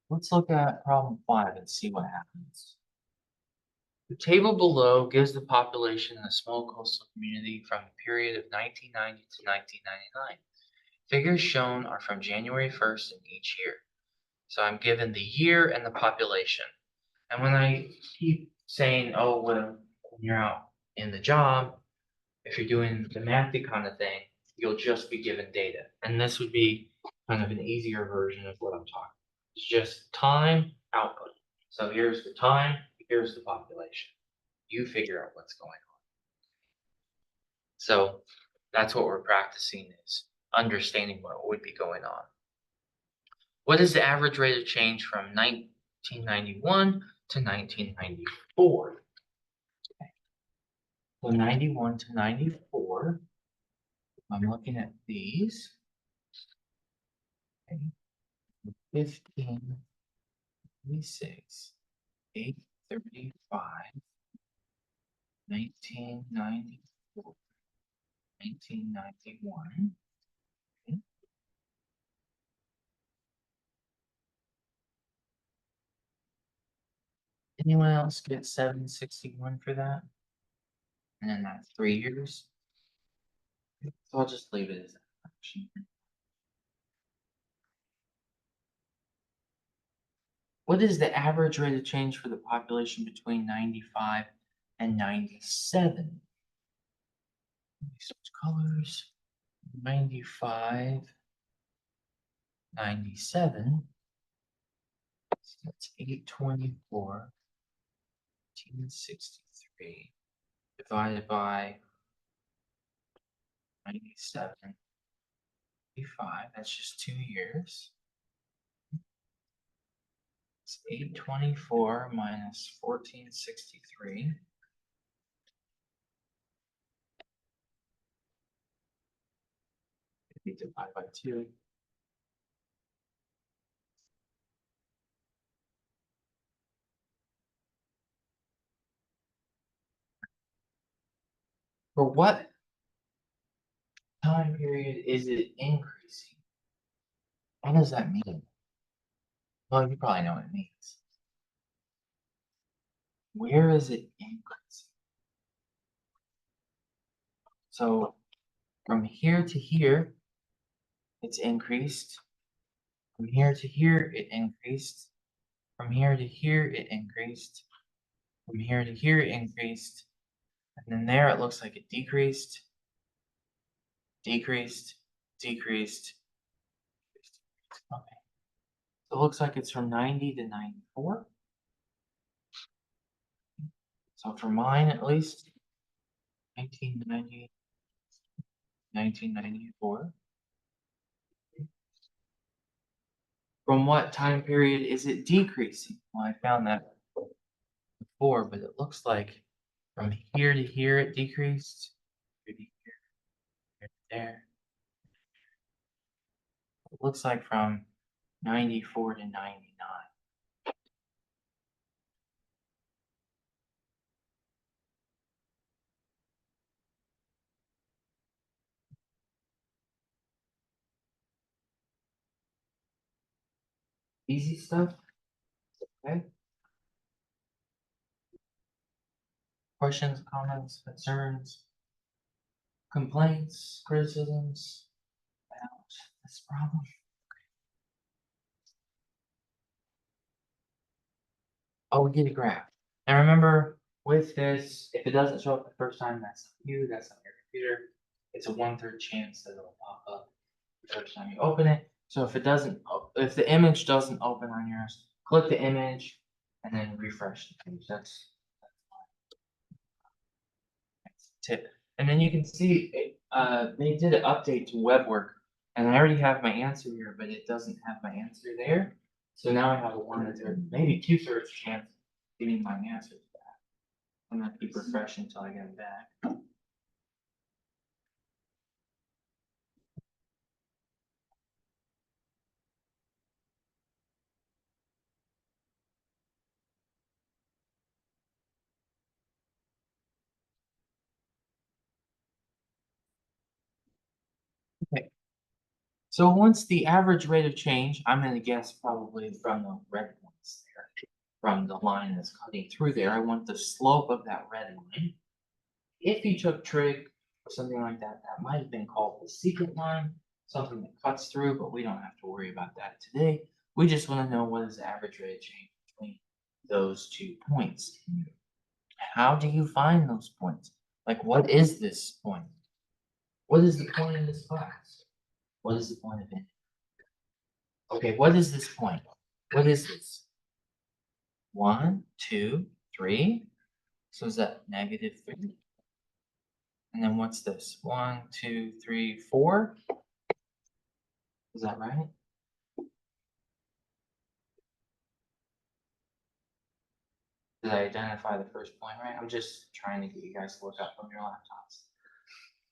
A: Let's look at problem 5 and see what happens. The table below gives the population in a small coastal community from the period of 1990 to 1999. Figures shown are from January 1st in each year. So I'm given the year and the population. And when I keep saying, oh, when you're out in the job, if you're doing the mathy kind of thing, you'll just be given data. And this would be kind of an easier version of what I'm talking. It's just time, output. So here's the time, here's the population. You figure out what's going on. So that's what we're practicing is understanding what would be going on. What is the average rate of change from 1991 to 1994? Okay. So 91 to 94, I'm looking at these. Okay. 15, 36, 835, 1994, 1991. Okay. Anyone else get 761 for that? And then that's 3 years. So I'll just leave it as that fraction. What is the average rate of change for the population between 95 and 97? Switch colors. 95, 97. So that's 824, 1863 divided by 97, 85. That's just 2 years. It's 824 minus 1463. If you divide by 2. For what time period is it increasing? What does that mean? Well, you probably know what it means. Where is it increasing? So from here to here, it's increased. From here to here, it increased. From here to here, it increased. From here to here, it increased. And then there, it looks like it decreased, decreased, decreased. Okay. So it looks like it's from 90 to 94. So for mine, at least, 1990, 1994. From what time period is it decreasing? Well, I found that before, but it looks like from here to here it decreased. Here to here, here to there. It looks like from 94 to 99. Easy stuff. Okay. Questions, comments, concerns, complaints, criticisms about this problem? Oh, we get a graph. And remember, with this, if it doesn't show up the first time, that's not you, that's not your computer. It's a 1/3 chance that it'll pop up the first time you open it. So if it doesn't, if the image doesn't open on yours, click the image and then refresh the page. That's tip. And then you can see they did an update to web work, and I already have my answer here, but it doesn't have my answer there. So now I have a 1/3, maybe 2/3 chance of getting my answers back. I'm gonna keep refreshing until I get them back. Okay. So once the average rate of change, I'm gonna guess probably from the red ones there, from the line that's cutting through there, I want the slope of that red line. If you took trig or something like that, that might have been called the secant line, something that cuts through, but we don't have to worry about that today. We just want to know what is the average rate of change between those 2 points. How do you find those points? Like, what is this point? What is the point in this class? What is the point of it? Okay, what is this point? What is this? 1, 2, 3. So is that -3? And then what's this? 1, 2, 3, 4. Is that right? Did I identify the first point right? I'm just trying to get you guys to look up from your laptops.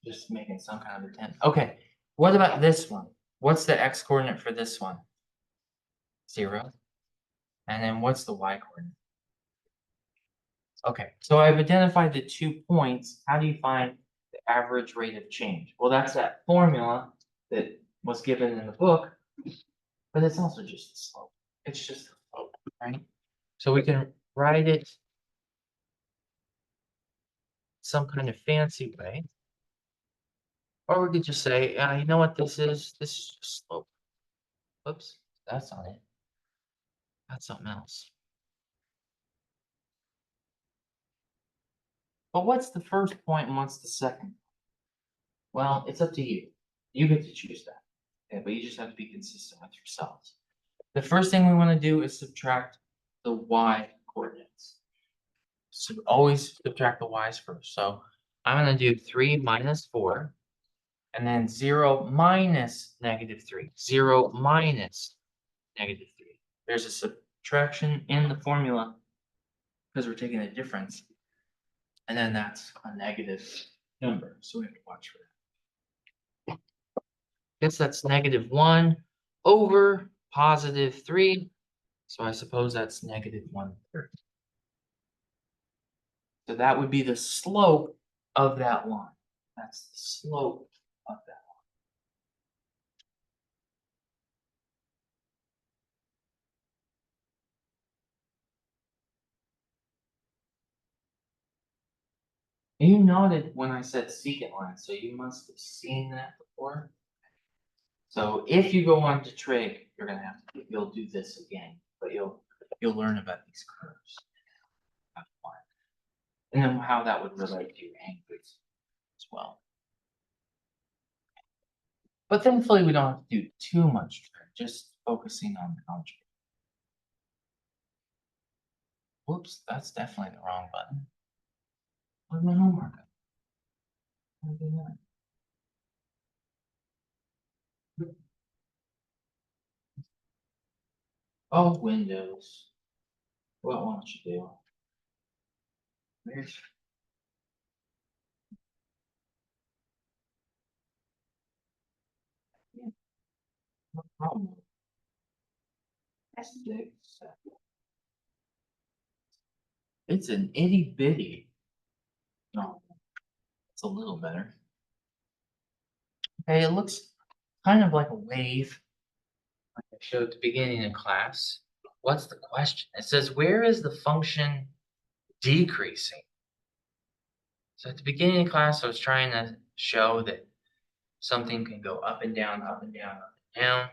A: Just making some kind of attempt. Okay, what about this one? What's the x coordinate for this one? 0. And then what's the y coordinate? Okay, so I've identified the 2 points. How do you find the average rate of change? Well, that's that formula that was given in the book, but it's also just the slope. It's just the slope, right? So we can write it some kind of fancy way. Or we could just say, you know what this is? This is just slope. Oops, that's not it. That's something else. But what's the first point and what's the second? Well, it's up to you. You get to choose that. Okay, but you just have to be consistent with yourselves. The first thing we want to do is subtract the y coordinates. So always subtract the y's first. So I'm going to do 3 minus 4, and then 0 minus -3. 0 minus -3. There's a subtraction in the formula because we're taking a difference. And then that's a negative number. So we have to watch for that. Guess that's -1 over +3. So I suppose that's -1/3. So that would be the slope of that line. That's the slope of that line. And you noted when I said secant line, so you must have seen that before. So if you go on to trig, you'll do this again, but you'll learn about these curves. And then how that would relate to your angles as well. But thankfully, we don't have to do too much trig, just focusing on algebra. Whoops, that's definitely the wrong button. Where's my homework? Oh, Windows. What won't you do? There's no problem. It's an itty bitty. No, it's a little better. Okay, it looks kind of like a wave. like I showed at the beginning of class, what's the question? It says, where is the function decreasing? So at the beginning of class, I was trying to show that something can go up and down, up and down, up and down.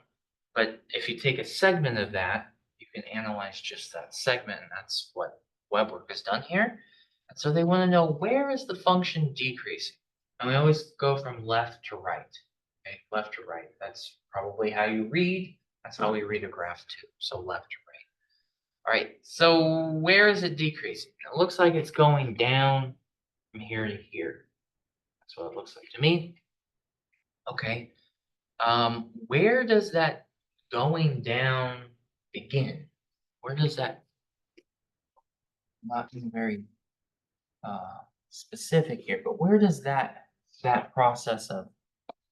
A: But if you take a segment of that, you can analyze just that segment, and that's what web work has done here. And so they want to know, where is the function decreasing? And we always go from left to right. Okay, left to right. That's probably how you read. That's how we read a graph too. So left to right. All right. So where is it decreasing? It looks like it's going down from here to here. That's what it looks like to me. Okay. Where does that going down begin? Where does that, not being very specific here, but where does that process of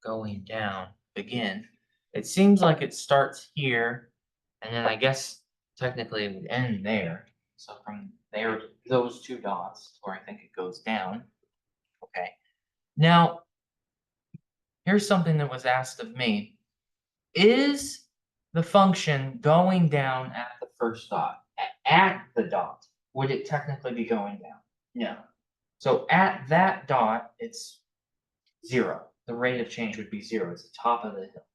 A: going down begin? It seems like it starts here, and then I guess technically it would end there. So from there, those two dots, where I think it goes down. Okay. Now, here's something that was asked of me. Is the function going down at the first dot? At the dot, would it technically be going down? No. So at that dot, it's 0. The rate of change would be 0. It's the top of the hill.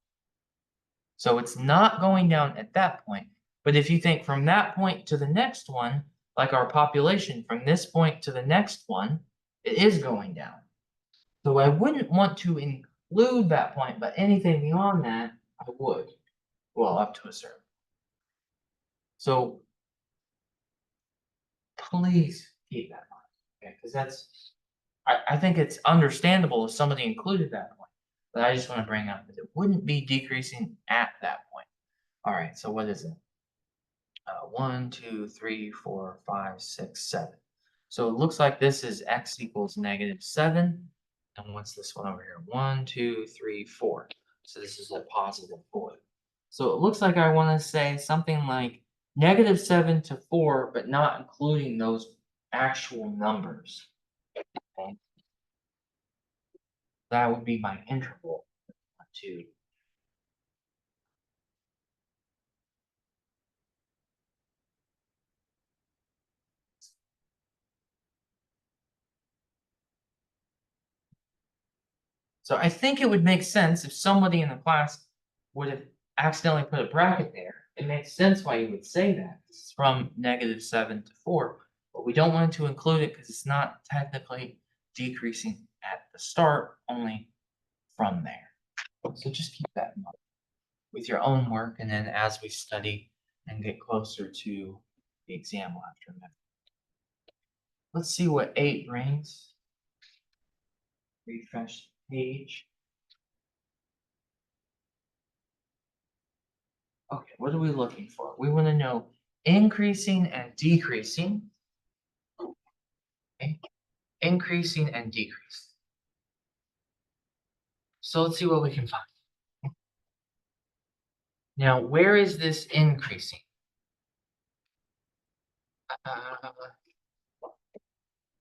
A: So it's not going down at that point. But if you think from that point to the next one, like our population, from this point to the next one, it is going down. So I wouldn't want to include that point, but anything beyond that, I would. Well, up to a certain. So please keep that in mind, okay? Because that's, I think it's understandable if somebody included that point, but I just want to bring up that it wouldn't be decreasing at that point. All right, so what is it? 1, 2, 3, 4, 5, 6, 7. So it looks like this is x equals -7. And what's this one over here? 1, 2, 3, 4. So this is a +4. So it looks like I want to say something like -7 to 4, but not including those actual numbers. Okay? That would be my interval to. So I think it would make sense if somebody in the class would have accidentally put a bracket there. It makes sense why you would say that. It's from -7 to 4, but we don't want to include it because it's not technically decreasing at the start, only from there. So just keep that in mind with your own work, and then as we study and get closer to the exam, we'll have to remember. Let's see what 8 brings. Refresh the page. Okay, what are we looking for? We want to know increasing and decreasing. Okay, increasing and decreasing. So let's see what we can find. Now, where is this increasing?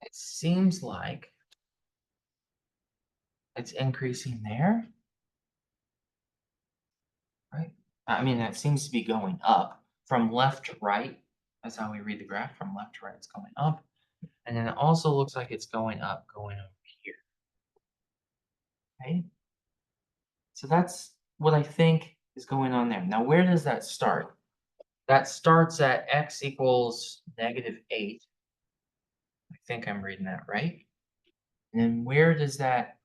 A: It seems like it's increasing there, right? I mean, that seems to be going up from left to right. That's how we read the graph. From left to right, it's going up. And then it also looks like it's going up, going over here. Okay? So that's what I think is going on there. Now, where does that start? That starts at x equals -8. I think I'm reading that right. And then where does that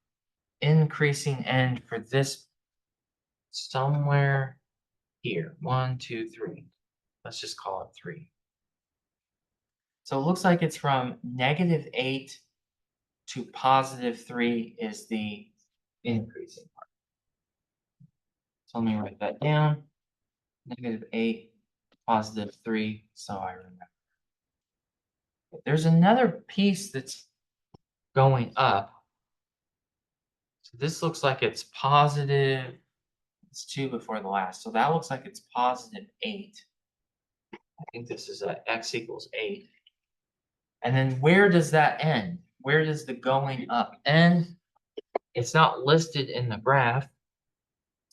A: increasing end for this? Somewhere here. 1, 2, 3. Let's just call it 3. So it looks like it's from -8 to +3 is the increasing part. So let me write that down. -8, +3, so I remember. There's another piece that's going up. So this looks like it's positive. It's 2 before the last. So that looks like it's +8. I think this is x equals 8. And then where does that end? Where does the going up end? It's not listed in the graph.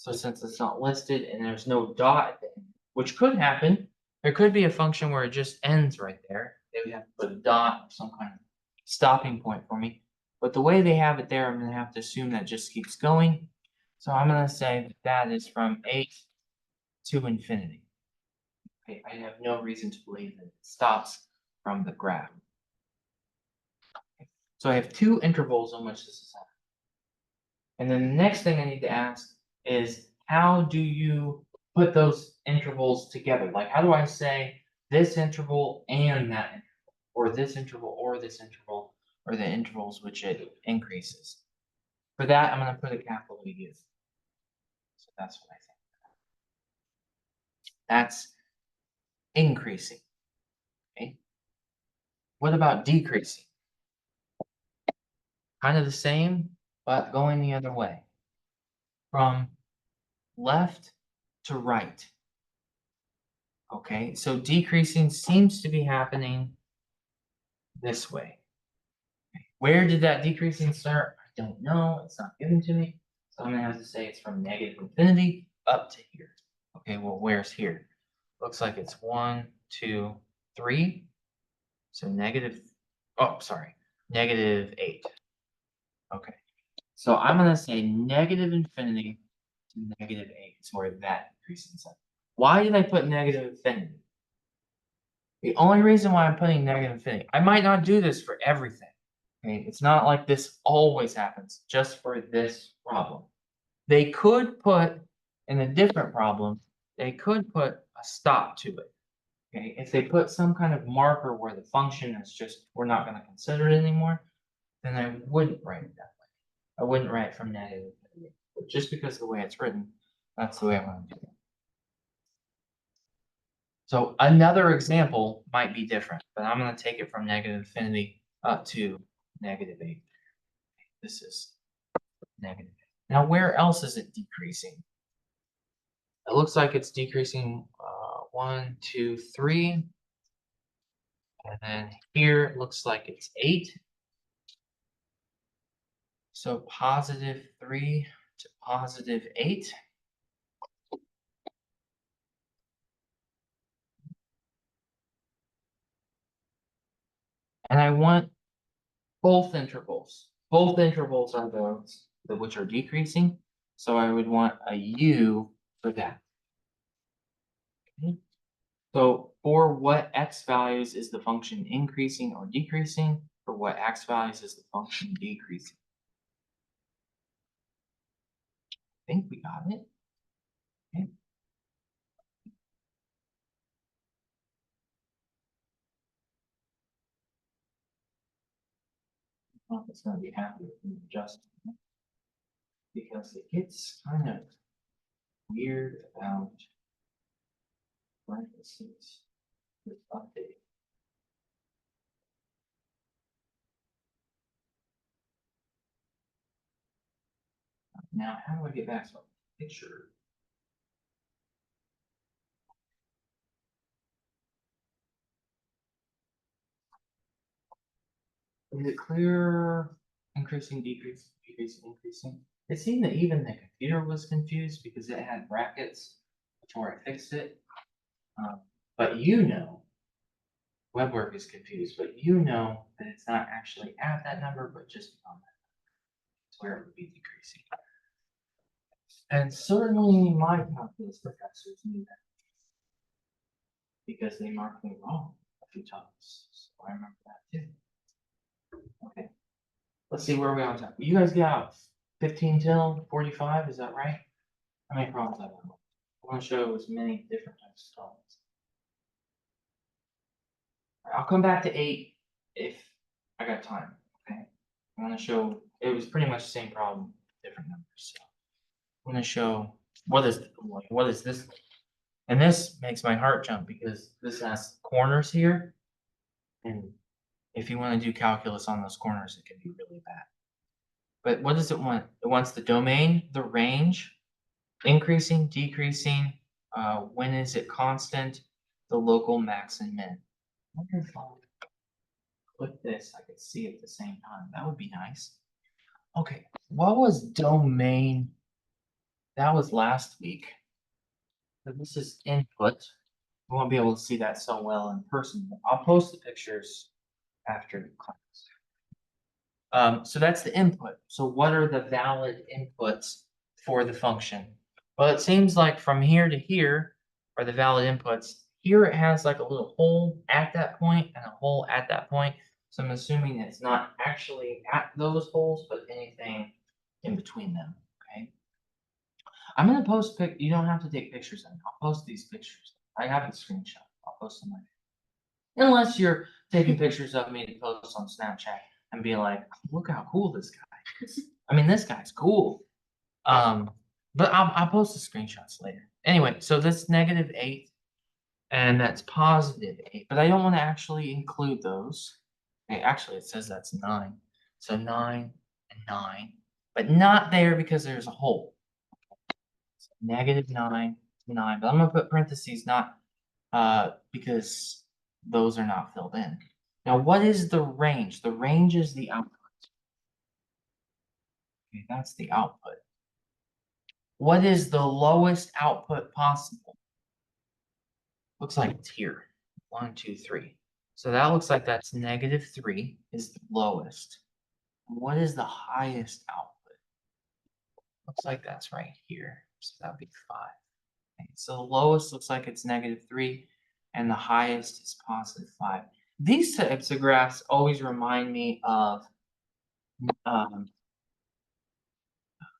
A: So since it's not listed and there's no dot at the end, which could happen, there could be a function where it just ends right there. They would have to put a dot or some kind of stopping point for me. But the way they have it there, I'm going to have to assume that just keeps going. So I'm going to say that that is from 8 to infinity. Okay, I have no reason to believe that it stops from the graph. Okay, so I have two intervals on which this is happening. And then the next thing I need to ask is, how do you put those intervals together? Like, how do I say this interval and that interval, or this interval or this interval, or the intervals which it increases? For that, I'm going to put a capital U. So that's what I think. That's increasing. Okay. What about decreasing? Kind of the same, but going the other way. From left to right. Okay, so decreasing seems to be happening this way. Where did that decreasing start? I don't know. It's not given to me. So I'm going to have to say it's from negative infinity up to here. Okay, well, where's here? Looks like it's 1, 2, 3. So negative, oh, sorry, negative 8. Okay, so I'm going to say negative infinity to negative 8 is where that decreasing is. Why did I put negative infinity? The only reason why I'm putting negative infinity, I might not do this for everything. Okay, it's not like this always happens just for this problem. They could put, in a different problem, they could put a stop to it. Okay, if they put some kind of marker where the function is just, we're not going to consider it anymore, then I wouldn't write it that way. I wouldn't write from negative infinity. But just because of the way it's written, that's the way I want to do it. So another example might be different, but I'm going to take it from negative infinity up to negative 8. This is negative 8. Now, where else is it decreasing? It looks like it's decreasing 1, 2, 3. And then here it looks like it's 8. So positive 3 to positive 8. And I want both intervals. Both intervals are those which are decreasing. So I would want a U for that. Okay. So for what x values is the function increasing or decreasing? For what x values is the function decreasing? I think we got it. Okay. Well, it's going to be happy with me adjusting it because it gets kind of weird about parentheses with update. Now, how do I get back to my picture? Is it clear? Increasing, decreasing, decreasing, increasing. It seemed that even the computer was confused because it had brackets before I fixed it. But you know, WebWork is confused, but you know that it's not actually at that number, but just on that number. It's where it would be decreasing. And certainly my calculus professors knew that because they marked me wrong a few times. So I remember that too. Okay. Let's see where we are on time. You guys got 15 till 45, is that right? How many problems I have? I want to show as many different types of problems. I'll come back to 8 if I got time. Okay. I want to show it was pretty much the same problem, different numbers. So I'm going to show what is this like? And this makes my heart jump because this has corners here. And if you want to do calculus on those corners, it can be really bad. But what does it want? It wants the domain, the range, increasing, decreasing, when is it constant, the local max and min. I wonder if I'll click this, I could see at the same time. That would be nice. Okay, what was domain that was last week. So this is input. You won't be able to see that so well in person, but I'll post the pictures after the class. So that's the input. So what are the valid inputs for the function? Well, it seems like from here to here are the valid inputs. Here it has like a little hole at that point and a hole at that point. So I'm assuming it's not actually at those holes, but anything in between them. Okay. I'm gonna post you don't have to take pictures of them. I'll post these pictures. I have a screenshot. I'll post them later. Unless you're taking pictures of me to post on Snapchat and be like, look how cool this guy is. I mean, this guy's cool. But I'll post the screenshots later. Anyway, so that's -8 and that's +8, but I don't want to actually include those. Okay, actually, it says that's 9. So 9 and 9, but not there because there's a hole. So -9 to 9, but I'm going to put parentheses, not because those are not filled in. Now, what is the range? The range is the output. Okay, that's the output. What is the lowest output possible? Looks like it's here. 1, 2, 3. So that looks like that's -3 is the lowest. What is the highest output? Looks like that's right here. So that would be 5. Okay, so the lowest looks like it's -3, and the highest is +5. These types of graphs always remind me of um,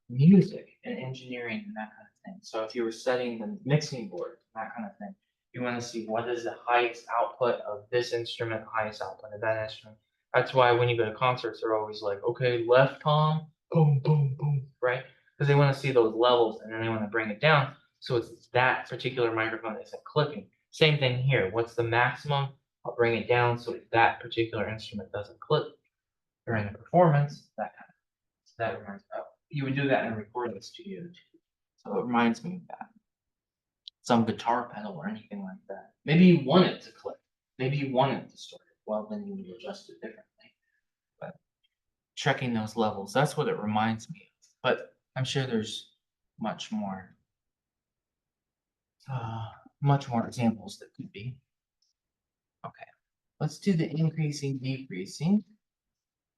A: music and engineering and that kind of thing. So if you were studying the mixing board, that kind of thing, you want to see what is the highest output of this instrument, highest output of that instrument. That's why when you go to concerts, they're always like, okay, left tom, boom, boom, boom, right? Because they want to see those levels and then they want to bring it down. So it's that particular microphone that isn't clipping. Same thing here. What's the maximum? I'll bring it down so that particular instrument doesn't clip during the performance, that kind of so that reminds me. You would do that in a recording studio too. So it reminds me of that. Some guitar pedal or anything like that. Maybe you want it to click. Maybe you want it distorted. Well, then you would adjust it differently. But checking those levels, that's what it reminds me of. But I'm sure there's much more, much more examples that could be. Okay, let's do the increasing, decreasing.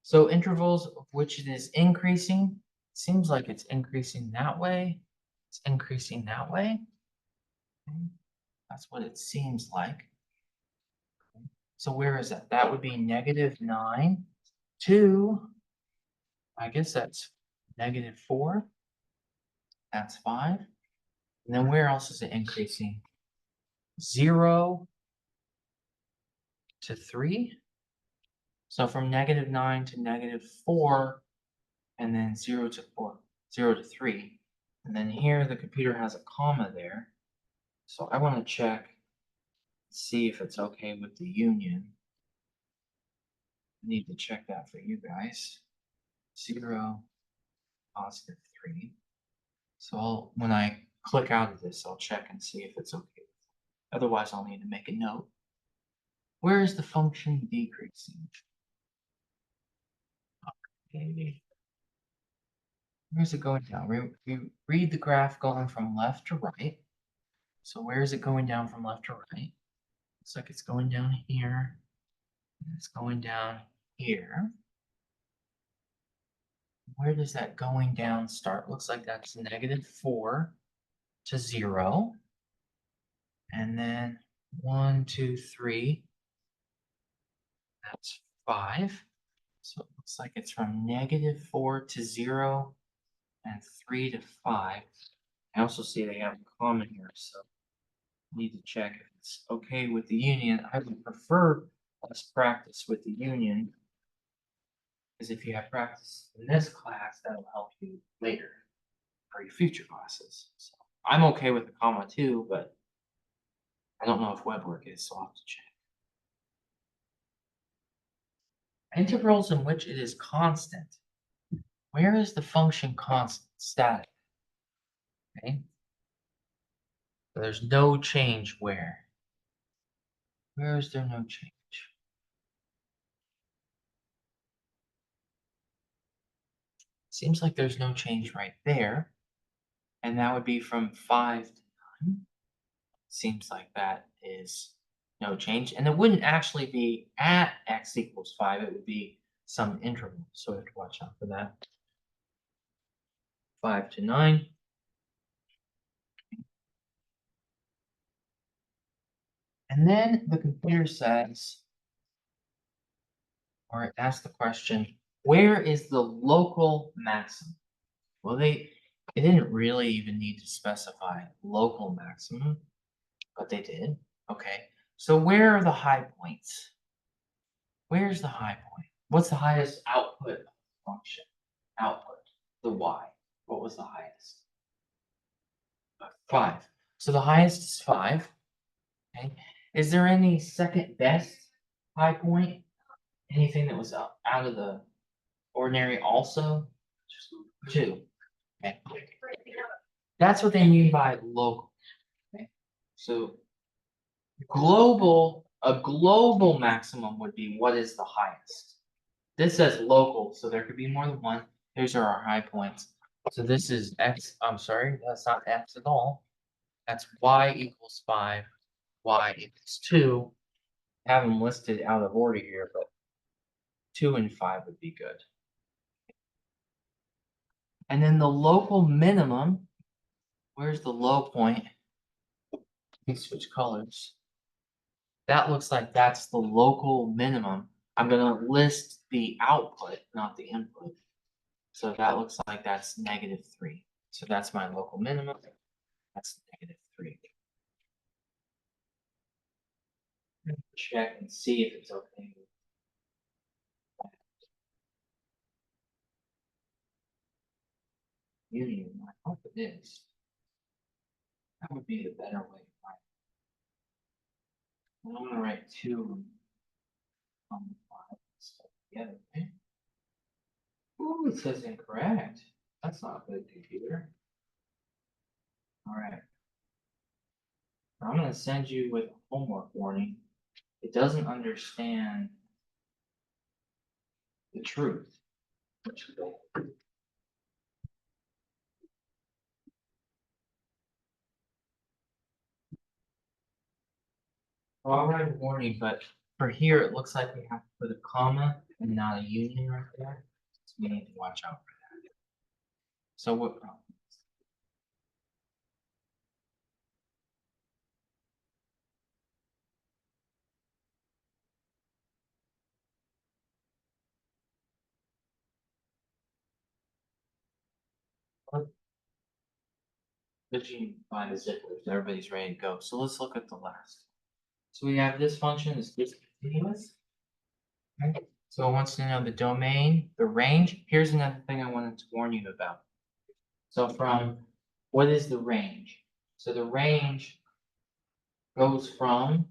A: So intervals of which it is increasing, seems like it's increasing that way. It's increasing that way. Okay. That's what it seems like. Okay. So where is that? That would be -9 to, I guess that's -4. That's 5. And then where else is it increasing? 0 to 3. So from -9 to -4, and then 0 to 4, 0 to 3. And then here the computer has a comma there. So I want to check, see if it's okay with the union. I need to check that for you guys. 0, +3. So when I click out of this, I'll check and see if it's okay. Otherwise, I'll need to make a note. Where is the function decreasing? Okay. Where's it going down? We read the graph going from left to right. So where is it going down from left to right? Looks like it's going down here. And it's going down here. Where does that going down start? Looks like that's -4 to 0. And then 1, 2, 3. That's 5. So it looks like it's from -4 to 0 and 3 to 5. I also see they have a comma here, so I need to check if it's okay with the union. I would prefer us practice with the union, because if you have practice in this class, that'll help you later for your future classes. So I'm okay with the comma too, but I don't know if web work is, so I'll have to check. Intervals in which it is constant. Where is the function constant? Static. Okay. So there's no change where? Where is there no change? Seems like there's no change right there. and that would be from 5 to 9. Seems like that is no change, and it wouldn't actually be at x equals 5, it would be some interval, so we have to watch out for that. 5 to 9. And then the computer says, or it asks the question, where is the local maximum? Well, it didn't really even need to specify local maximum, but they did. Okay, so where are the high points? Where's the high point? What's the highest output function? Output, the y. What was the highest? 5. So the highest is 5. Okay. Is there any second best high point? Anything that was out of the ordinary also? 2. Okay. That's what they mean by local. Okay. So a global maximum would be what is the highest. This says local, so there could be more than one. Here's are our high points. So this is x. I'm sorry, that's not x at all. That's y equals 5, y equals 2. I have them listed out of order here, but 2 and 5 would be good. And then the local minimum, where's the low point? Let me switch colors. That looks like that's the local minimum. I'm going to list the output, not the input. So that looks like that's -3. So that's my local minimum. That's -3. Check and see if it's okay. Union, I hope it is. That would be the better way to write it. I'm going to write 2 on 5 together. Okay? Ooh, it says incorrect. That's not a good computer. All right. I'm going to send you with a homework warning. It doesn't understand the truth. Well, I'll write a warning, but for here, it looks like we have to put a comma and not a union right there. So we need to watch out for that. So what problem? But you can find the zippers. Everybody's ready to go. So let's look at the last. So we have this function is discontinuous. Okay. So it wants to know the domain, the range. Here's another thing I wanted to warn you about. So from what is the range? So the range goes from,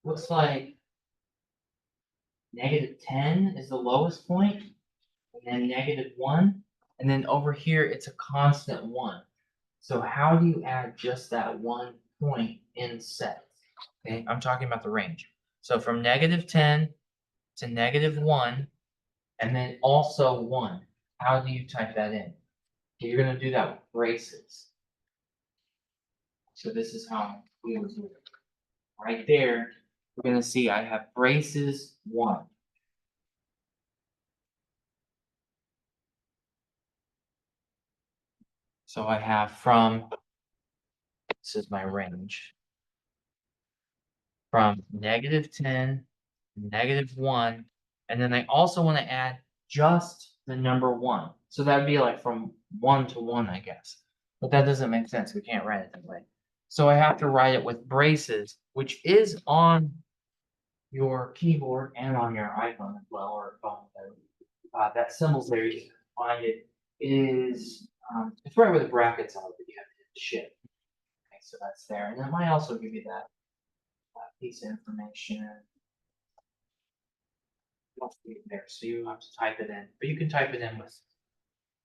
A: looks like -10 is the lowest point, and then -1, and then over here it's a constant 1. So how do you add just that 1 point in set? Okay, I'm talking about the range. So from -10 to -1, and then also 1. How do you type that in? You're going to do that with braces. So this is how we would do it. Right there, we're going to see I have braces 1. So I have from, this is my range, from -10 to -1, and then I also want to add just the number 1. So that'd be like from 1 to 1, I guess. But that doesn't make sense. We can't write it that way. So I have to write it with braces, which is on your keyboard and on your iPhone as well, or phone. That symbol's there. You can find it. It is it's right where the brackets are, but you have to hit the shift. Okay, so that's there, and it might also give you that piece of information. There, so you have to type it in, but you can type it in with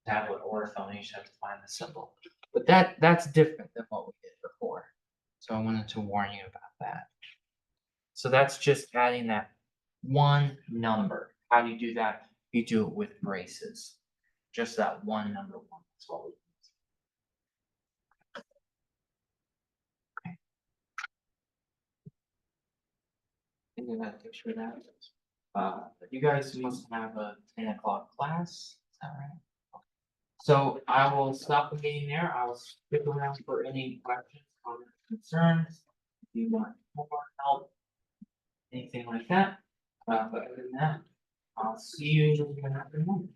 A: tablet or a phone. You just have to find the symbol. But that's different than what we did before. So I wanted to warn you about that. So that's just adding that one number. How do you do that? You do it with braces. Just that one number 1. That's what we do. think I got a picture of that. You guys must have a 10 o'clock class, is that right? So I will stop the meeting there. I will stick around for any questions, comments, concerns. If you want more help, anything like that. But other than that, I'll see you in the afternoon.